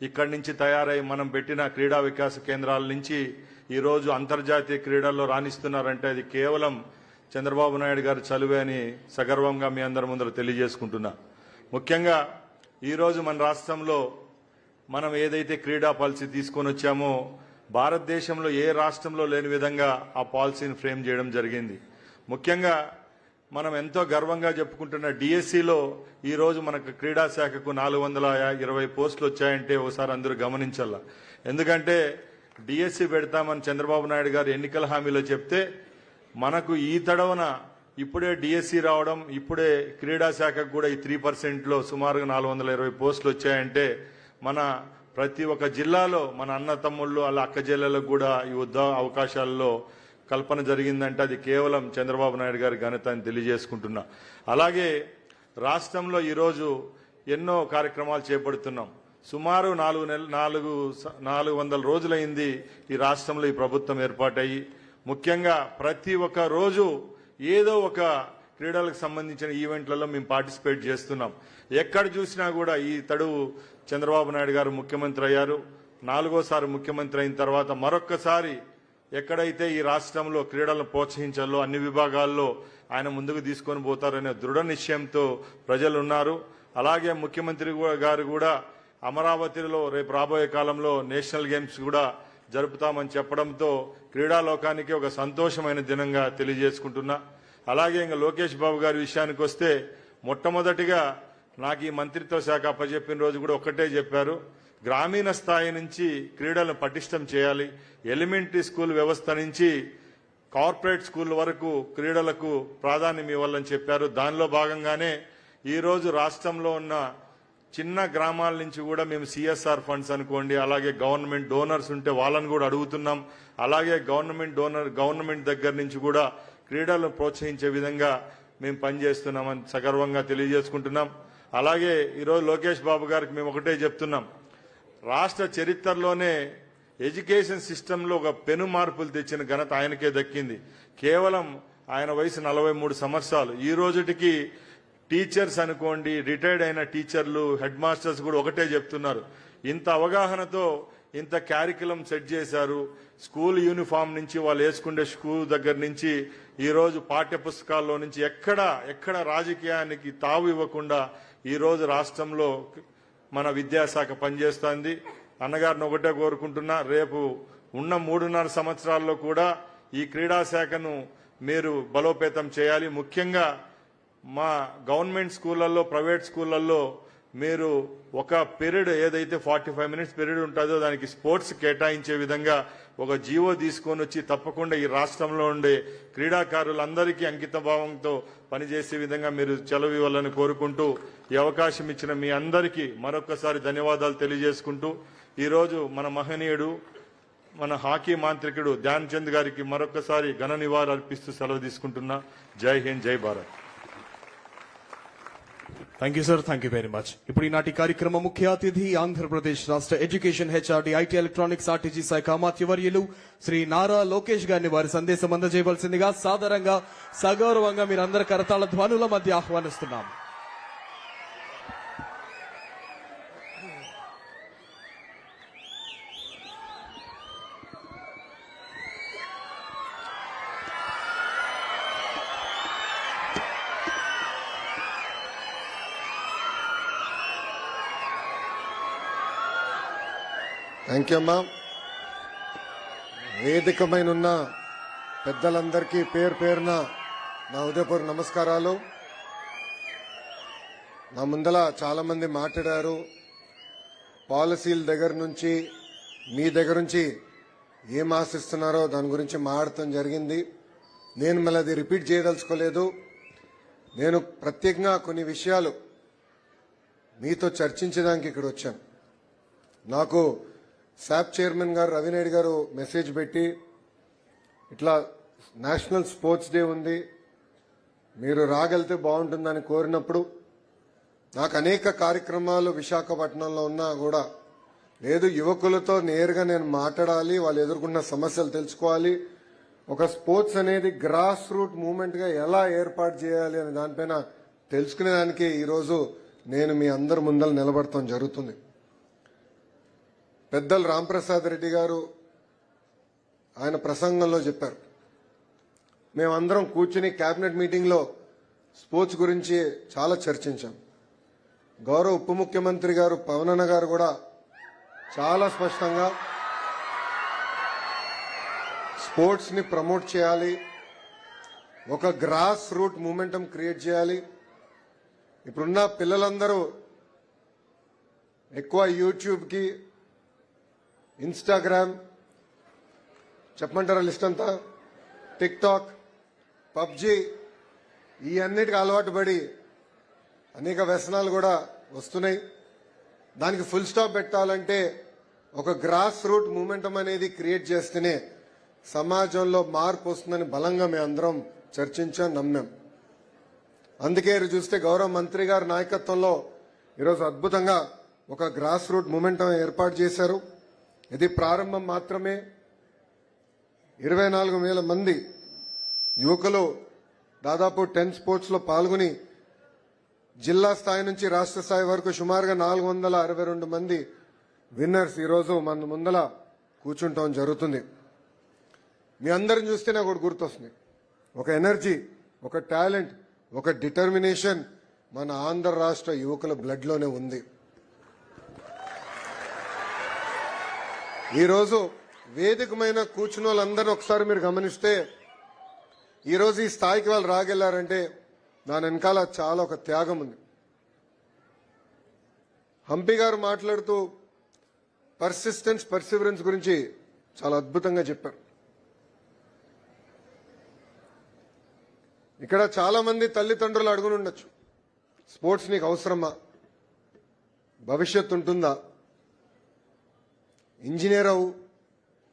ఇక్కడి నుంచి తయారై మనం పెట్టిన క్రీడా వికాస కేంద్రాల నుంచి ఈరోజు అంతర్జాతీయ క్రీడల్లో రాణిస్తున్నారంటే అది కేవలం చంద్రబాబు నాయుడు గారు చలువే అని సగర్వంగా మీ అందరి ముందర తెలియజేసుకుంటున్నా. ముఖ్యంగా ఈరోజు మన రాష్ట్రంలో మనం ఏదైతే క్రీడా పాలసీ తీసుకొని వచ్చామో భారతదేశంలో ఏ రాష్ట్రంలో లేని విధంగా ఆ పాలసీని ఫ్రేమ్ చేయడం జరిగింది. ముఖ్యంగా మనం ఎంతో గర్వంగా చెప్పుకుంటున్న డిఎస్సిలో ఈరోజు మనకు క్రీడా శాఖకు 420 పోస్టులు వచ్చాయంటే ఒకసారి అందరూ గమనించాల. ఎందుకంటే డిఎస్సి పెడతామని చంద్రబాబు నాయుడు గారు ఎన్నికల హామీలో చెప్తే మనకు ఈ తడవన ఇప్పుడే డిఎస్సి రావడం, ఇప్పుడే క్రీడా శాఖకు కూడా ఈ 3%లో సుమారుగా 420 పోస్టులు వచ్చాయంటే మన ప్రతి ఒక్క జిల్లాలో మన అన్న తమ్ముళ్ళు అలా అక్క చెల్లెలకు కూడా ఈ అవకాశాల్లో కల్పన జరిగిందంటే అది కేవలం చంద్రబాబు నాయుడు గారి ఘనత అని తెలియజేసుకుంటున్నా. అలాగే రాష్ట్రంలో ఈరోజు ఎన్నో కార్యక్రమాలు చేపడుతున్నాం. సుమారు 400 రోజులైంది ఈ రాష్ట్రంలో ఈ ప్రభుత్వం ఏర్పాటయ్యి. ముఖ్యంగా ప్రతి ఒక్క రోజు ఏదో ఒక క్రీడలకు సంబంధించిన ఈవెంట్లలో మేము పార్టిసిపేట్ చేస్తున్నాం. ఎక్కడ చూసినా కూడా ఈ తడువు చంద్రబాబు నాయుడు గారు ముఖ్యమంత్రి అయ్యారు. 4వ ముఖ్యమంత్రి అయిన తర్వాత మరొక్కసారి ఎక్కడైతే ఈ రాష్ట్రంలో క్రీడలను ప్రోత్సహించాలో అన్ని విభాగాల్లో ఆయన ముందుకు తీసుకొని పోతారనే దృఢ నిశ్చయంతో ప్రజలు ఉన్నారు. అలాగే ముఖ్యమంత్రి గారు కూడా అమరావతిలో రేపు రాబోయే కాలంలో నేషనల్ గేమ్స్ కూడా జరుపుతామని చెప్పడంతో క్రీడాలోకానికి ఒక సంతోషమైన దినంగా తెలియజేసుకుంటున్నా. అలాగే ఇంకా లోకేష్ బాబు గారి విషయానికి వస్తే మొట్టమొదటిగా నాకు ఈ మంత్రిత్వ శాఖ అప్పచెప్పిన రోజు కూడా ఒక్కటే చెప్పారు, గ్రామీణ స్థాయి నుంచి క్రీడలను పటిష్టం చేయాలి, ఎలిమెంటరీ స్కూల్ వ్యవస్థ నుంచి కార్పొరేట్ స్కూల్ వరకు క్రీడలకు ప్రాధాన్యం ఇవ్వాలని చెప్పారు. దానిలో భాగంగానే ఈరోజు రాష్ట్రంలో ఉన్న చిన్న గ్రామాల నుంచి కూడా మేము సిఎస్ఆర్ ఫండ్స్ అనుకోండి, అలాగే గవర్నమెంట్ డోనర్స్ ఉంటే వాళ్ళని కూడా అడుగుతున్నాం. అలాగే గవర్నమెంట్ దగ్గర నుంచి కూడా క్రీడలను ప్రోత్సహించే విధంగా మేము పనిచేస్తున్నామని సగర్వంగా తెలియజేసుకుంటున్నాం. అలాగే ఈరోజు లోకేష్ బాబు గారికి మేము ఒకటే చెప్తున్నాం, రాష్ట్ర చరిత్రలోనే ఎడ్యుకేషన్ సిస్టంలో ఒక పెను మార్పులు తెచ్చిన ఘనత ఆయనకే దక్కింది. కేవలం ఆయన వయసు 43 సంవత్సరాలు. ఈ రోజుటికి టీచర్స్ అనుకోండి, రిటైర్డ్ అయిన టీచర్లు, హెడ్ మాస్టర్స్ కూడా ఒకటే చెప్తున్నారు, ఇంత అవగాహనతో ఇంత క్యారికులం సెట్ చేశారు. స్కూల్ యూనిఫామ్ నుంచి వాళ్ళు వేసుకునే స్కూల్ దగ్గర నుంచి ఈరోజు పాఠ్య పుస్తకాల్లో నుంచి ఎక్కడ రాజకీయానికి తావు ఇవ్వకుండా ఈరోజు రాష్ట్రంలో మన విద్యాశాఖ పనిచేస్తోంది. అన్నగారిని ఒకటే కోరుకుంటున్నా, రేపు ఉన్న 3.5 సంవత్సరాల్లో కూడా ఈ క్రీడా శాఖను మీరు బలోపేతం చేయాలి. ముఖ్యంగా మా గవర్నమెంట్ స్కూళ్లలో, ప్రైవేట్ స్కూళ్లలో మీరు ఒక పీరియడ్ ఏదైతే 45 మినిట్స్ పీరియడ్ ఉంటుందో దానికి స్పోర్ట్స్ కేటాయించే విధంగా ఒక జీవో తీసుకొని వచ్చి తప్పకుండా ఈ రాష్ట్రంలో ఉండే క్రీడాకారులందరికీ అంకిత భావంతో పనిచేసే విధంగా మీరు చలవు ఇవ్వాలని కోరుకుంటూ ఈ అవకాశం ఇచ్చిన మీ అందరికీ మరొకసారి ధన్యవాదాలు తెలియజేసుకుంటూ ఈరోజు మన మహనీయుడు, మన హాకీ మాంత్రికుడు ధ్యాన్ చంద్ గారికి మరొకసారి ఘన నివాళులు అర్పిస్తూ సెలవు తీసుకుంటున్నా. జై హింద్, జై Bharat. Thank you sir, thank you very much. ఇప్పుడు ఈనాటి కార్యక్రమ ముఖ్య అతిథి ఆంధ్రప్రదేశ్ రాష్ట్ర education, HRD, IT, electronics, RTG శాఖ అమాత్యవర్యులు శ్రీ నారా లోకేష్ గారిని వారి సందేశం అందజేయవలసిందిగా సాదరంగా సగౌరవంగా మీరందరి కరతాళ ధ్వనుల మధ్య ఆహ్వానిస్తున్నాం. థ్యాంక్ యూ అమ్మా. వేదికమైన ఉన్న పెద్దలందరికీ పేరు పేరున నా ఉదయపూర్వక నమస్కారాలు. నా ముందల చాలా మంది మాట్లాడారు. పాలసీల దగ్గర నుంచి, మీ దగ్గర నుంచి ఏం ఆశిస్తున్నారో దాని గురించి మాట్లాడటం జరిగింది. నేను మళ్ళీ అది రిపీట్ చేయదలుచుకోలేదు. నేను ప్రత్యేకంగా కొన్ని విషయాలు మీతో చర్చించడానికి ఇక్కడ వచ్చాను. నాకు శాప్ చైర్మన్ గారు రవినాయుడు గారు మెసేజ్ పెట్టి, ఇట్లా నేషనల్ స్పోర్ట్స్ డే ఉంది, మీరు రాగలితే బాగుంటుందని కోరినప్పుడు నాకు అనేక కార్యక్రమాలు విశాఖపట్నంలో ఉన్నా కూడా లేదు, యువకులతో నేరుగా నేను మాట్లాడాలి, వాళ్ళు ఎదుర్కొన్న సమస్యలు తెలుసుకోవాలి, ఒక స్పోర్ట్స్ అనేది గ్రాస్ రూట్ మూవ్మెంట్ గా ఎలా ఏర్పాటు చేయాలి అనే దానిపైన తెలుసుకునేదానికి ఈరోజు నేను మీ అందరి ముందర నిలబడటం జరుగుతుంది. పెద్దలు రాంప్రసాద్ రెడ్డి గారు ఆయన ప్రసంగంలో చెప్పారు, మేమందరం కూర్చుని కేబినెట్ మీటింగ్లో స్పోర్ట్స్ గురించి చాలా చర్చించాం. గౌరవ ఉప ముఖ్యమంత్రి గారు పవనన్న గారు కూడా చాలా స్పష్టంగా స్పోర్ట్స్ ని ప్రమోట్ చేయాలి, ఒక గ్రాస్ రూట్ మూమెంటం క్రియేట్ చేయాలి. ఇప్పుడున్న పిల్లలందరూ ఎక్కువ యూట్యూబ్కి, ఇన్స్టాగ్రామ్, చెప్పమంటారా లిస్ట్ అంతా, టిక్ టాక్, పబ్జీ, ఈ అన్నిటికీ అలవాటు పడి అనేక వ్యసనాలు కూడా వస్తున్నాయి. దానికి ఫుల్ స్టాప్ పెట్టాలంటే ఒక గ్రాస్ రూట్ మూమెంటం అనేది క్రియేట్ చేస్తేనే సమాజంలో మార్పు వస్తుందని బలంగా మేము అందరం చర్చించాం, నమ్మాం. అందుకే చూస్తే గౌరవ మంత్రి గారి నాయకత్వంలో ఈరోజు అద్భుతంగా ఒక గ్రాస్ రూట్ మూమెంటం ఏర్పాటు చేశారు. ఇది ప్రారంభం మాత్రమే. 24,000 మంది యువకులు దాదాపు 10 స్పోర్ట్స్ లో పాల్గొని జిల్లా స్థాయి నుంచి రాష్ట్ర స్థాయి వరకు సుమారుగా 462 మంది విన్నర్స్ ఈరోజు మన ముందల కూర్చుంటాం జరుగుతుంది. మీ అందరిని చూస్తే నాకు ఒకటి గుర్తొస్తుంది, ఒక ఎనర్జీ, ఒక టాలెంట్, ఒక డిటర్మినేషన్ మన ఆంధ్ర రాష్ట్ర యువకుల బ్లడ్ లోనే ఉంది. ఈరోజు వేదికమైన కూర్చున్న వాళ్ళందరినీ ఒకసారి మీరు గమనిస్తే ఈరోజు ఈ స్థాయికి వాళ్ళు రాగెళ్లారంటే దాని వెనకాల చాలా ఒక త్యాగం ఉంది. హంపి గారు మాట్లాడుతూ పర్సివరెన్స్ గురించి చాలా అద్భుతంగా చెప్పారు. ఇక్కడ చాలా మంది తల్లిదండ్రులు అడుగుని ఉండొచ్చు, స్పోర్ట్స్ నీకు అవసరమా, భవిష్యత్తు ఉంటుందా, ఇంజనీర్ అవ్వు,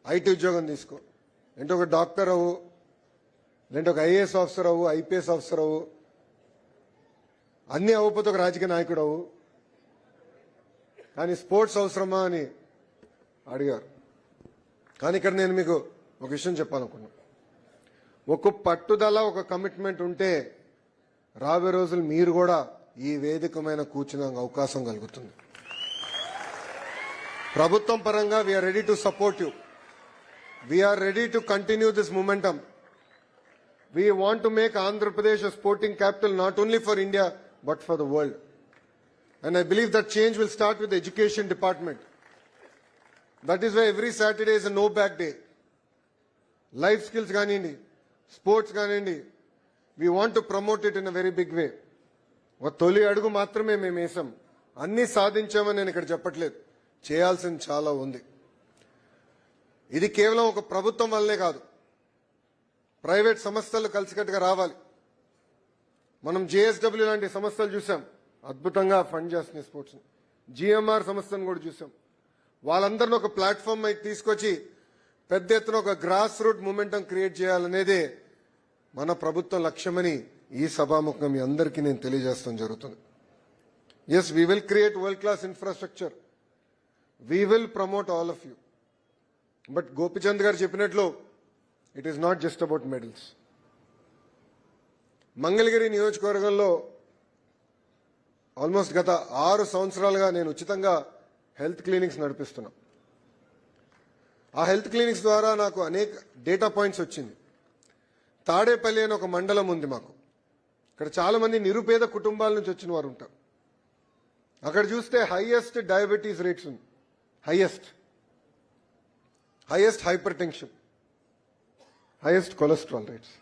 ఐటీ ఉద్యోగం తీసుకో, లేదంటే ఒక డాక్టర్ అవ్వు, లేదంటే ఒక ఐఏఎస్ ఆఫీసర్ అవ్వు, ఐపీఎస్ ఆఫీసర్ అవ్వు, అన్నీ అవ్వకపోతే ఒక రాజకీయ నాయకుడు అవ్వు, కానీ స్పోర్ట్స్ అవసరమా అని అడిగారు. కానీ ఇక్కడ నేను మీకు ఒక విషయం చెప్పాలనుకున్నాను. ఒక పట్టుదల, ఒక కమిట్మెంట్ ఉంటే రాబోయే రోజులు మీరు కూడా ఈ వేదికమైన కూర్చునే అవకాశం కలుగుతుంది. ప్రభుత్వం పరంగా we are ready to support you. We are ready to continue this momentum. We want to make Andhra Pradesh a sporting capital not only for India but for the world. And I believe that change will start with the education department. That is why every Saturday is a no back day. Life skills ganindi, sports ganindi. We want to promote it in a very big way. ఒక తొలి అడుగు మాత్రమే మేము వేసాం, అన్ని సాధించామని నేను ఇక్కడ చెప్పట్లేదు, చేయాల్సింది చాలా ఉంది. ఇది కేవలం ఒక ప్రభుత్వం వల్లే కాదు, ప్రైవేట్ సంస్థలు కలిసికట్టుగా రావాలి. మనం జేఎస్డబ్ల్యూ లాంటి సంస్థలు చూసాం, అద్భుతంగా ఫండ్ చేస్తున్నాయి స్పోర్ట్స్. జిఎంఆర్ సంస్థను కూడా చూసాం. వాళ్ళందరినీ ఒక ప్లాట్ఫామ్ అయితే తీసుకొచ్చి పెద్ద ఎత్తున ఒక గ్రాస్ రూట్ మూమెంటం క్రియేట్ చేయాలనేదే మన ప్రభుత్వం లక్ష్యమని ఈ సభాముఖంగా మీ అందరికీ నేను తెలియజేస్తాం జరుగుతుంది. Yes, we will create world class infrastructure, we will promote all of you. But Gopichand గారు చెప్పినట్లు it is not just about medals. Mangalagiri నియోజకవర్గంలో ఆల్మోస్ట్ గత 6 సంవత్సరాలుగా నేను ఉచితంగా హెల్త్ క్లినిక్స్ నడిపిస్తున్నా. ఆ హెల్త్ క్లినిక్స్ ద్వారా నాకు అనేక డేటా పాయింట్స్ వచ్చింది. తాడేపల్లి అని ఒక మండలం ఉంది మాకు. ఇక్కడ చాలా మంది నిరుపేద కుటుంబాల నుంచి వచ్చిన వారు ఉంటారు. అక్కడ చూస్తే హైయెస్ట్ డయాబెటీస్ రేట్స్ ఉంది, highest hyper tension, highest cholesterol rates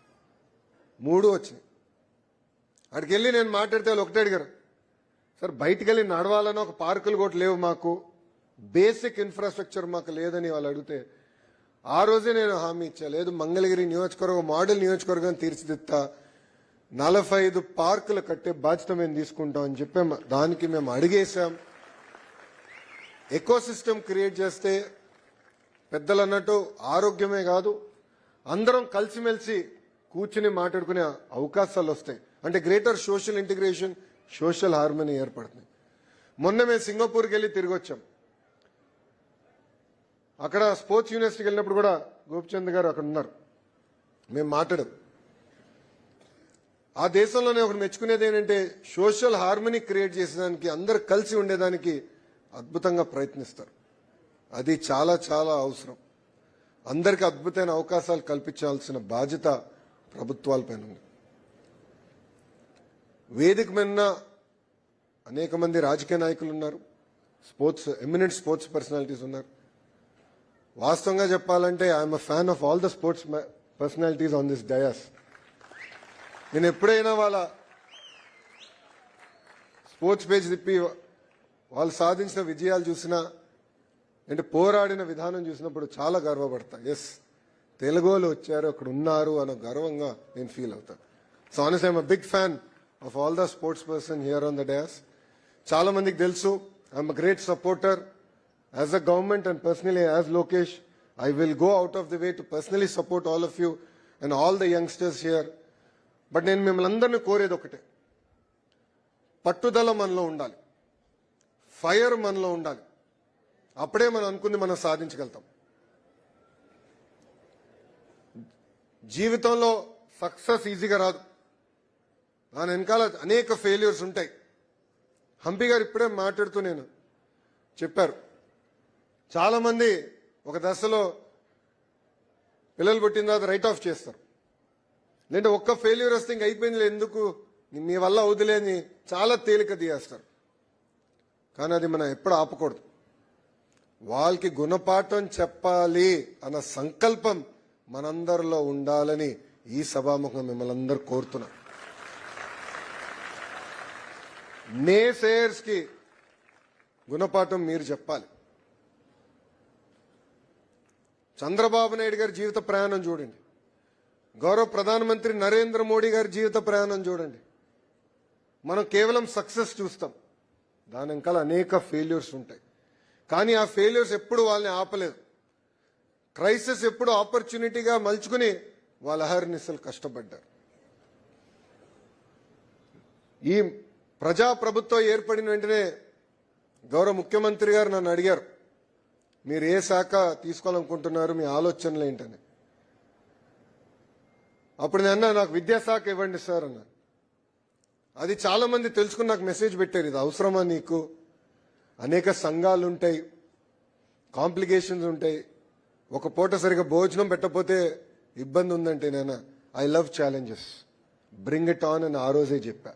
3 వచ్చినాయి. అక్కడికి వెళ్ళి నేను మాట్లాడితే వాళ్ళు ఒకటే అడిగారు, సార్ బయటికి వెళ్ళి నడవాలని ఒక పార్కులు కూడా లేవు మాకు, బేసిక్ ఇన్ఫ్రాస్ట్రక్చర్ మాకు లేదని వాళ్ళు అడిగితే ఆ రోజే నేను హామీ ఇచ్చా, లేదు మంగళగిరి నియోజకవర్గం మోడల్ నియోజకవర్గం తీర్చిదిద్దా, 45 పార్కులు కట్టే బాధ్యత మేము తీసుకుంటాం అని చెప్పాం. దానికి మేము అడిగేశాం. ఎకోసిస్టమ్ క్రియేట్ చేస్తే పెద్దలు అన్నట్టు ఆరోగ్యమే కాదు, అందరం కలిసిమెలిసి కూర్చుని మాట్లాడుకునే అవకాశాలు వస్తాయి. అంటే greater social integration, social harmony ఏర్పడుతుంది. మొన్న మేము సింగపూర్కి వెళ్ళి తిరిగి వచ్చాం. అక్కడ స్పోర్ట్స్ యూనివర్సిటీకి వెళ్ళినప్పుడు కూడా గోపిచంద్ గారు అక్కడ ఉన్నారు, మేము మాట్లాడాం. ఆ దేశంలోనే ఒకటి మెచ్చుకునేది ఏంటంటే సోషల్ హార్మనీ క్రియేట్ చేసేదానికి, అందరు కలిసి ఉండేదానికి అద్భుతంగా ప్రయత్నిస్తారు. అది చాలా చాలా అవసరం. అందరికీ అద్భుతమైన అవకాశాలు కల్పించాల్సిన బాధ్యత ప్రభుత్వాలపైన ఉంది. వేదిక మీద అనేక మంది రాజకీయ నాయకులు ఉన్నారు, ఎమినెంట్ స్పోర్ట్స్ పర్సనాలిటీస్ ఉన్నారు. వాస్తవంగా చెప్పాలంటే I'm a fan of all the sports personalities on this dais. నేను ఎప్పుడైనా వాళ్ళ స్పోర్ట్స్ పేజ్ తిప్పి వాళ్ళు సాధించిన విజయాలు చూసినా, అంటే పోరాడిన విధానం చూసినప్పుడు చాలా గర్వపడతా. ఎస్, తెలుగోలు వచ్చారు, అక్కడ ఉన్నారు అన్న గర్వంగా నేను ఫీల్ అవుతాను. So honestly I'm a big fan of all the sports person here on the dais. చాలా మందికి తెలుసు, I'm a great supporter as a government and personally as Lokesh. I will go out of the way to personally support all of you and all the youngsters here. But నేను మిమ్మల్ని అందరినీ కోరేది ఒకటే, పట్టుదల మనలో ఉండాలి, ఫైర్ మనలో ఉండాలి. అప్పుడే మనం అనుకుంది మనం సాధించగలుగుతాం. జీవితంలో సక్సెస్ ఈజీగా రాదు, దాని వెనకాల అనేక ఫెయిల్యూర్స్ ఉంటాయి. హంపి గారు ఇప్పుడే మాట్లాడుతూ నేను చెప్పారు, చాలా మంది ఒక దశలో పిల్లలు పుట్టిన తర్వాత రైట్ ఆఫ్ చేస్తారు, లేదంటే ఒక్క ఫెయిల్యూర్ వస్తే ఇంక అయిపోయింది, ఎందుకు మీ వల్ల అవుతులేని చాలా తేలిక తీయేస్తారు. కానీ అది మనం ఎప్పుడు ఆపకూడదు. వాళ్ళకి గుణపాఠం చెప్పాలి అన్న సంకల్పం మనందరిలో ఉండాలని ఈ సభాముఖం మిమ్మల్ని అందరూ కోరుతున్నా. నే సేయర్స్ కి గుణపాఠం మీరు చెప్పాలి. చంద్రబాబు నాయుడు గారి జీవిత ప్రయాణం చూడండి, గౌరవ ప్రధానమంత్రి నరేంద్ర మోడీ గారి జీవిత ప్రయాణం చూడండి. మనం కేవలం సక్సెస్ చూస్తాం, దాని వెనకాల అనేక ఫెయిల్యూర్స్ ఉంటాయి. కానీ ఆ ఫెయిల్యూర్స్ ఎప్పుడు వాళ్ళని ఆపలేదు. క్రైసిస్ ఎప్పుడు ఆపర్చునిటీగా మలుచుకుని వాళ్ళ అహర్నిశలు కష్టపడ్డారు. ఈ ప్రజాప్రభుత్వం ఏర్పడిన వెంటనే గౌరవ ముఖ్యమంత్రి గారు నన్ను అడిగారు, మీరు ఏ శాఖ తీసుకోవాలనుకుంటున్నారు, మీ ఆలోచనలు ఏంటని. అప్పుడు నేను అన్నా, నాకు విద్యాశాఖ ఇవ్వండి సార్ అన్నా. అది చాలా మంది తెలుసుకుని నాకు మెసేజ్ పెట్టారు, ఇది అవసరమా నీకు, అనేక సంఘాలు ఉంటాయి, కాంప్లికేషన్స్ ఉంటాయి, ఒక పూట సరిగా భోజనం పెట్టకపోతే ఇబ్బంది ఉందంటే నేను I love challenges, bring it on అని ఆ రోజే చెప్పా.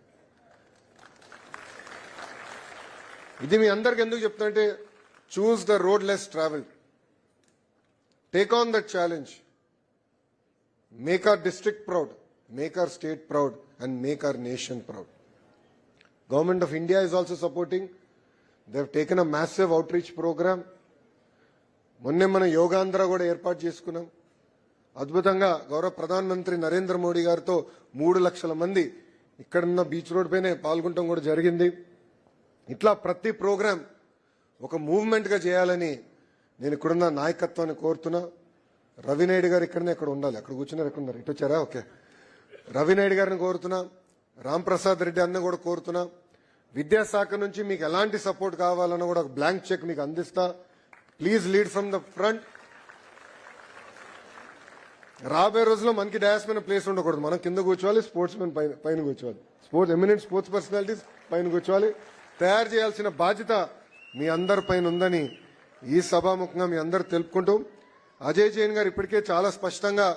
ఇది మీ అందరికి ఎందుకు చెప్తా అంటే, choose the road less travel, take on that challenge, make our district proud, make our state proud and make our nation proud. Government of India is also supporting. They have taken a massive outreach program. మొన్నే మనం యోగాంధ్ర కూడా ఏర్పాటు చేసుకున్నాం. అద్భుతంగా గౌరవ ప్రధానమంత్రి నరేంద్ర మోడీ గారితో 3 లక్షల మంది ఇక్కడున్న బీచ్ రోడ్ పైనే పాల్గొనడం కూడా జరిగింది. ఇట్లా ప్రతి ప్రోగ్రాం ఒక మూవ్మెంట్ గా చేయాలని నేను ఇక్కడున్న నాయకత్వాన్ని కోరుతున్నా. రవినాయుడు గారు ఇక్కడనే ఎక్కడ ఉండాలి, అక్కడ కూర్చున్నారు, ఎక్కడ ఉన్నారు, ఇటు వచ్చారా, ఓకే. రవినాయుడు గారిని కోరుతున్నా, రాంప్రసాద్ రెడ్డి అన్న కూడా కోరుతున్నా. విద్యాశాఖ నుంచి మీకు ఎలాంటి సపోర్ట్ కావాలన్నా కూడా ఒక బ్లాంక్ చెక్ మీకు అందిస్తా. Please lead from the front. రాబోయే రోజుల్లో మనకి డాష్ పైన ప్లేస్ ఉండకూడదు, మనం కింద కూర్చోవాలి, స్పోర్ట్స్ మెన్ పైన కూర్చోవాలి, ఎమినెంట్ స్పోర్ట్స్ పర్సనాలిటీస్ పైన కూర్చోవాలి. తయారు చేయాల్సిన బాధ్యత మీ అందరి పైన ఉందని ఈ సభాముఖంగా మీ అందరు తెలుపుకుంటూ, అజయ్ జైన్ గారు ఇప్పటికే చాలా స్పష్టంగా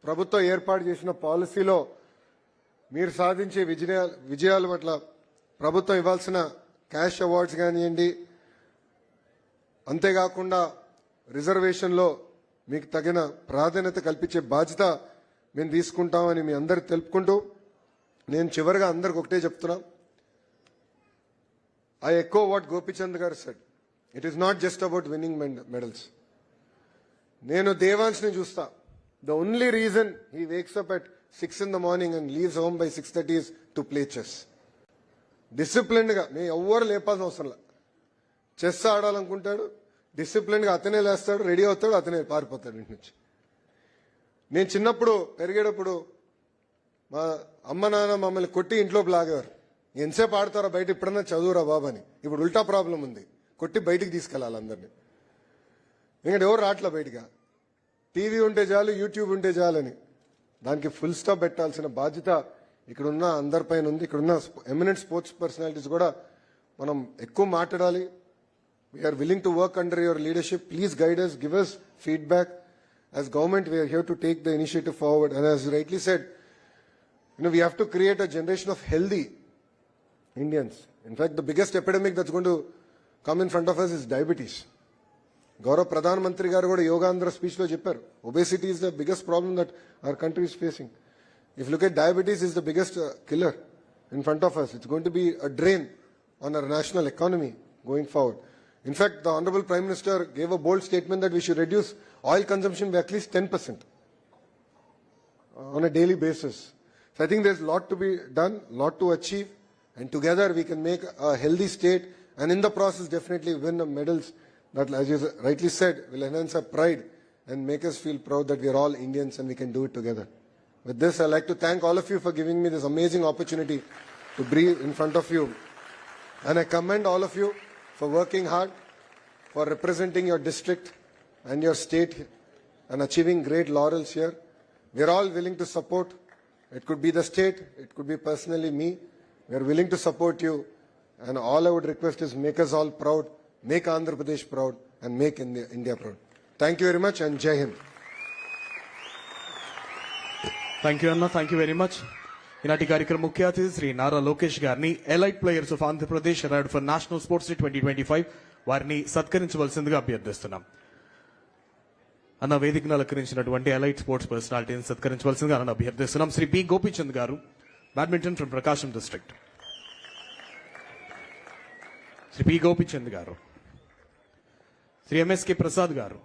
ప్రభుత్వం ఏర్పాటు చేసిన పాలసీలో మీరు సాధించే విజయాల పట్ల ప్రభుత్వం ఇవ్వాల్సిన క్యాష్ అవార్డ్స్ కానివ్వండి, అంతేకాకుండా రిజర్వేషన్లో మీకు తగిన ప్రాధాన్యత కల్పించే బాధ్యత మేము తీసుకుంటామని మీ అందరికి తెలుపుకుంటూ, నేను చివరిగా అందరికి ఒకటే చెప్తున్నా. ఐ ఎకో వాట్ గోపిచంద్ గారు said, it is not just about winning medals. నేను దేవాన్స్ని చూస్తా. The only reason he wakes up at 6 in the morning and leaves home by 6:30 is to play chess. Disciplined గా మేము ఎవ్వరు లేపాల్సిన అవసరం లే. చెస్ ఆడాలనుకుంటాడు, డిసిప్లిన్డ్ గా అతనే లేస్తాడు, రెడీ అవుతాడు, అతనే పారిపోతాడు ఇంటి నుంచి. నేను చిన్నప్పుడు పెరిగేటప్పుడు మా అమ్మ నాన్న మమ్మల్ని కొట్టి ఇంట్లోకి లాగేవారు. ఎంతసేపు ఆడతారా బయట, ఇప్పుడన్నా చదువురా బాబు అని. ఇప్పుడు ఉల్టా ప్రాబ్లం ఉంది, కొట్టి బయటికి తీసుకెళ్ళాలి అందరినీ. ఎందుకంటే ఎవరు రాట్లా బయటగా, టీవీ ఉంటే చాలు, యూట్యూబ్ ఉంటే చాలని. దానికి ఫుల్ స్టాప్ పెట్టాల్సిన బాధ్యత ఇక్కడున్న అందరిపైన ఉంది. ఇక్కడున్న ఎమినెంట్ స్పోర్ట్స్ పర్సనాలిటీస్ కూడా మనం ఎక్కువ మాట్లాడాలి. We are willing to work under your leadership. Please guide us, give us feedback. As government, we are here to take the initiative forward. And as you rightly said, we have to create a generation of healthy Indians. In fact, the biggest epidemic that's going to come in front of us is diabetes. గౌరవ ప్రధానమంత్రి గారు కూడా Yogandhra speech లో చెప్పారు, obesity is the biggest problem that our country is facing. If look at diabetes is the biggest killer in front of us. It's going to be a drain on our national economy going forward. In fact, the Honorable Prime Minister gave a bold statement that we should reduce oil consumption by at least 10% on a daily basis. So I think there's a lot to be done, lot to achieve, and together we can make a healthy state, and in the process definitely win the medals that, as you rightly said, will enhance our pride and make us feel proud that we are all Indians and we can do it together. With this, I'd like to thank all of you for giving me this amazing opportunity to breathe in front of you. And I commend all of you for working hard, for representing your district and your state and achieving great laurels here. We are all willing to support. It could be the state, it could be personally me. We are willing to support you. And all I would request is make us all proud. Make Andhra Pradesh proud and make India proud. Thank you very much and Jai Hind. Thank you అన్న, thank you very much. ఈనాటి కార్యక్రమ ముఖ్య అతిథి శ్రీ నారా లోకేష్ గారిని, elite players of Andhra Pradesh award for national sports day 2025 వారిని సత్కరించవలసిందిగా అభ్యర్థిస్తున్నాం. అన్న వేదికను అలంకరించినటువంటి elite sports పర్సనాలిటీని సత్కరించవలసిందిగా అన్న అభ్యర్థిస్తున్నాం. శ్రీ పి గోపీచంద్ గారు, badminton from Prakasam district. Shri P Gopichand గారు, శ్రీ ఎంఎస్కే ప్రసాద్ గారు,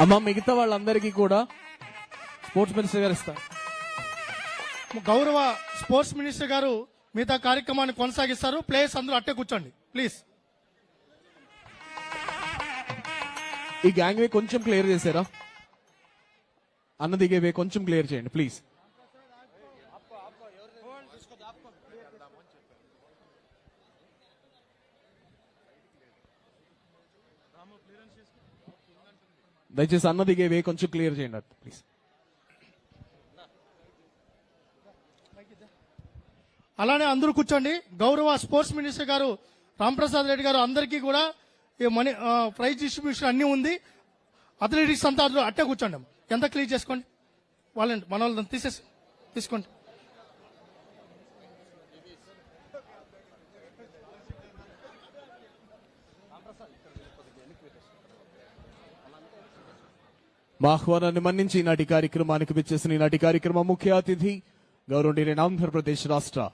అమ్మ మిగతా వాళ్ళందరికీ కూడా స్పోర్ట్స్ మినిస్టర్ గారు ఇస్తారు. గౌరవ స్పోర్ట్స్ మినిస్టర్ గారు మిగతా కార్యక్రమాన్ని కొనసాగిస్తారు. ప్లేయర్స్ అందరూ అట్టే కూర్చోండి ప్లీజ్. ఈ గ్యాంగ్ వే కొంచెం క్లియర్ చేశారా? అన్న దిగే వే కొంచెం క్లియర్ చేయండి ప్లీజ్. దయచేసి అన్న దిగే వే కొంచెం క్లియర్ చేయండి ప్లీజ్. అలానే అందరూ కూర్చోండి. గౌరవ స్పోర్ట్స్ మినిస్టర్ గారు రాంప్రసాద్ రెడ్డి గారు అందరికీ కూడా ఈ మనీ ప్రైజ్ డిస్ట్రిబ్యూషన్ అన్ని ఉంది. అథ్లెటిక్స్ అంతా అందరూ అట్టే కూర్చోండి. ఎంత క్లియర్ చేసుకోండి. వాళ్ళని మన వాళ్ళని తీసుకోండి. మా ఆహ్వానాన్ని మన్నించి ఈనాటి కార్యక్రమానికి విచ్చేసిన ఈనాటి కార్యక్రమ ముఖ్య అతిథి గౌరవనీయులైన ఆంధ్రప్రదేశ్ రాష్ట్ర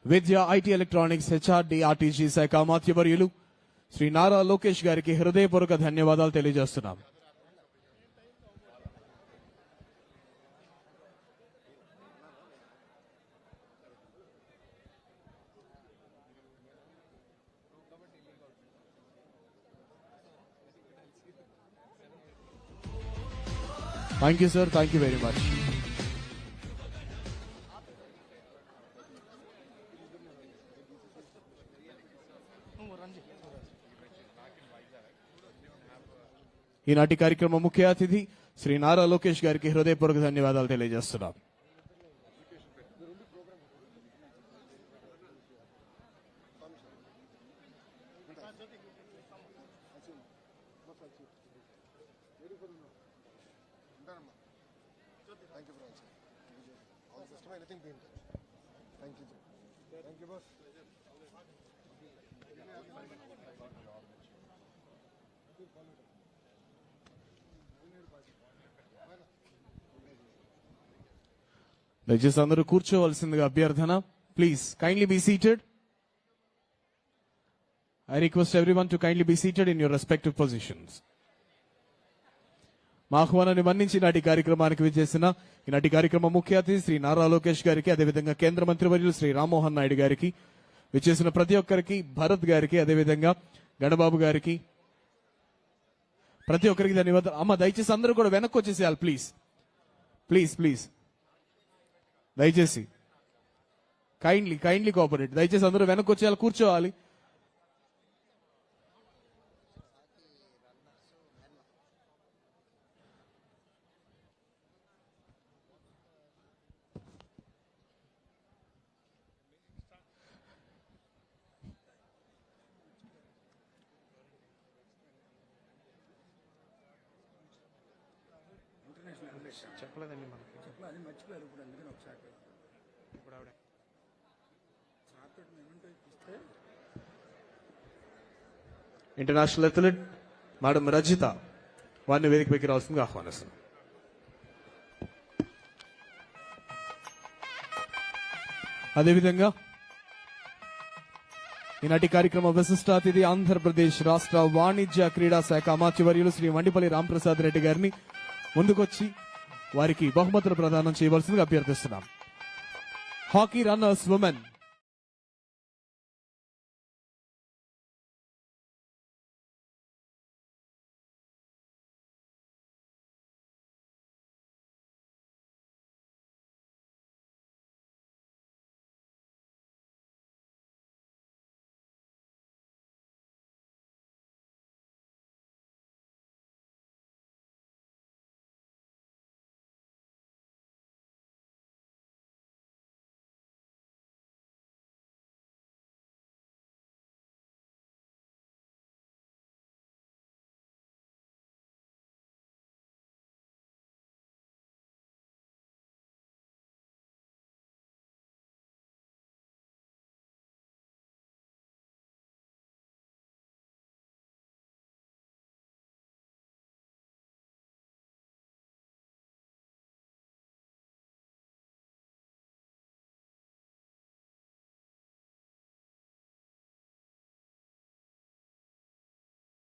విద్య, ఐటీ, ఎలక్ట్రానిక్స్, హెచ్ఆర్డి, ఆర్టీజీ శాఖ మాత్యవర్యులు శ్రీ నారా లోకేష్ గారికి హృదయపూర్వక ధన్యవాదాలు తెలియజేస్తున్నాం. Thank you sir, thank you very much. ఈనాటి కార్యక్రమ ముఖ్య అతిథి శ్రీ నారా లోకేష్ గారికి హృదయపూర్వక ధన్యవాదాలు తెలియజేస్తున్నాం. దయచేసి అందరూ కూర్చోవలసిందిగా అభ్యర్థన. Please kindly be seated. I request everyone to kindly be seated in your respective positions. మా ఆహ్వానాన్ని మన్నించి నాటి కార్యక్రమానికి విచ్చేసిన ఈనాటి కార్యక్రమ ముఖ్య అతిథి శ్రీ నారా లోకేష్ గారికి, అదేవిధంగా కేంద్ర మంత్రివర్యులు శ్రీ రామ్మోహన్ నాయుడు గారికి, విచ్చేసిన ప్రతి ఒక్కరికి, భరత్ గారికి, అదేవిధంగా గణబాబు గారికి, ప్రతి ఒక్కరికి ధన్యవాదాలు. అమ్మ దయచేసి అందరూ కూడా వెనక్కి వచ్చేసేయాలి ప్లీజ్ ప్లీజ్ ప్లీజ్. దయచేసి కైండ్లీ కోఆపరేట్. దయచేసి అందరూ వెనక్కి వచ్చేయాలి, కూర్చోవాలి. చెప్పలేదండి మనకి మర్చిపోయారు. ఇప్పుడు అందుకని ఒకసారి ఇంటర్నేషనల్ అథ్లెట్ మేడం రజిత వారిని వేదికపైకి రావాల్సిందిగా ఆహ్వానిస్తున్నాం. అదేవిధంగా ఈనాటి కార్యక్రమ విశిష్ట అతిథి ఆంధ్రప్రదేశ్ రాష్ట్ర వాణిజ్య క్రీడా శాఖ అమాత్యవర్యులు శ్రీ మండిపల్లి రాంప్రసాద్ రెడ్డి గారిని ముందుకొచ్చి వారికి బహుమతులు ప్రదానం చేయవలసిందిగా అభ్యర్థిస్తున్నాం. Hockey runners women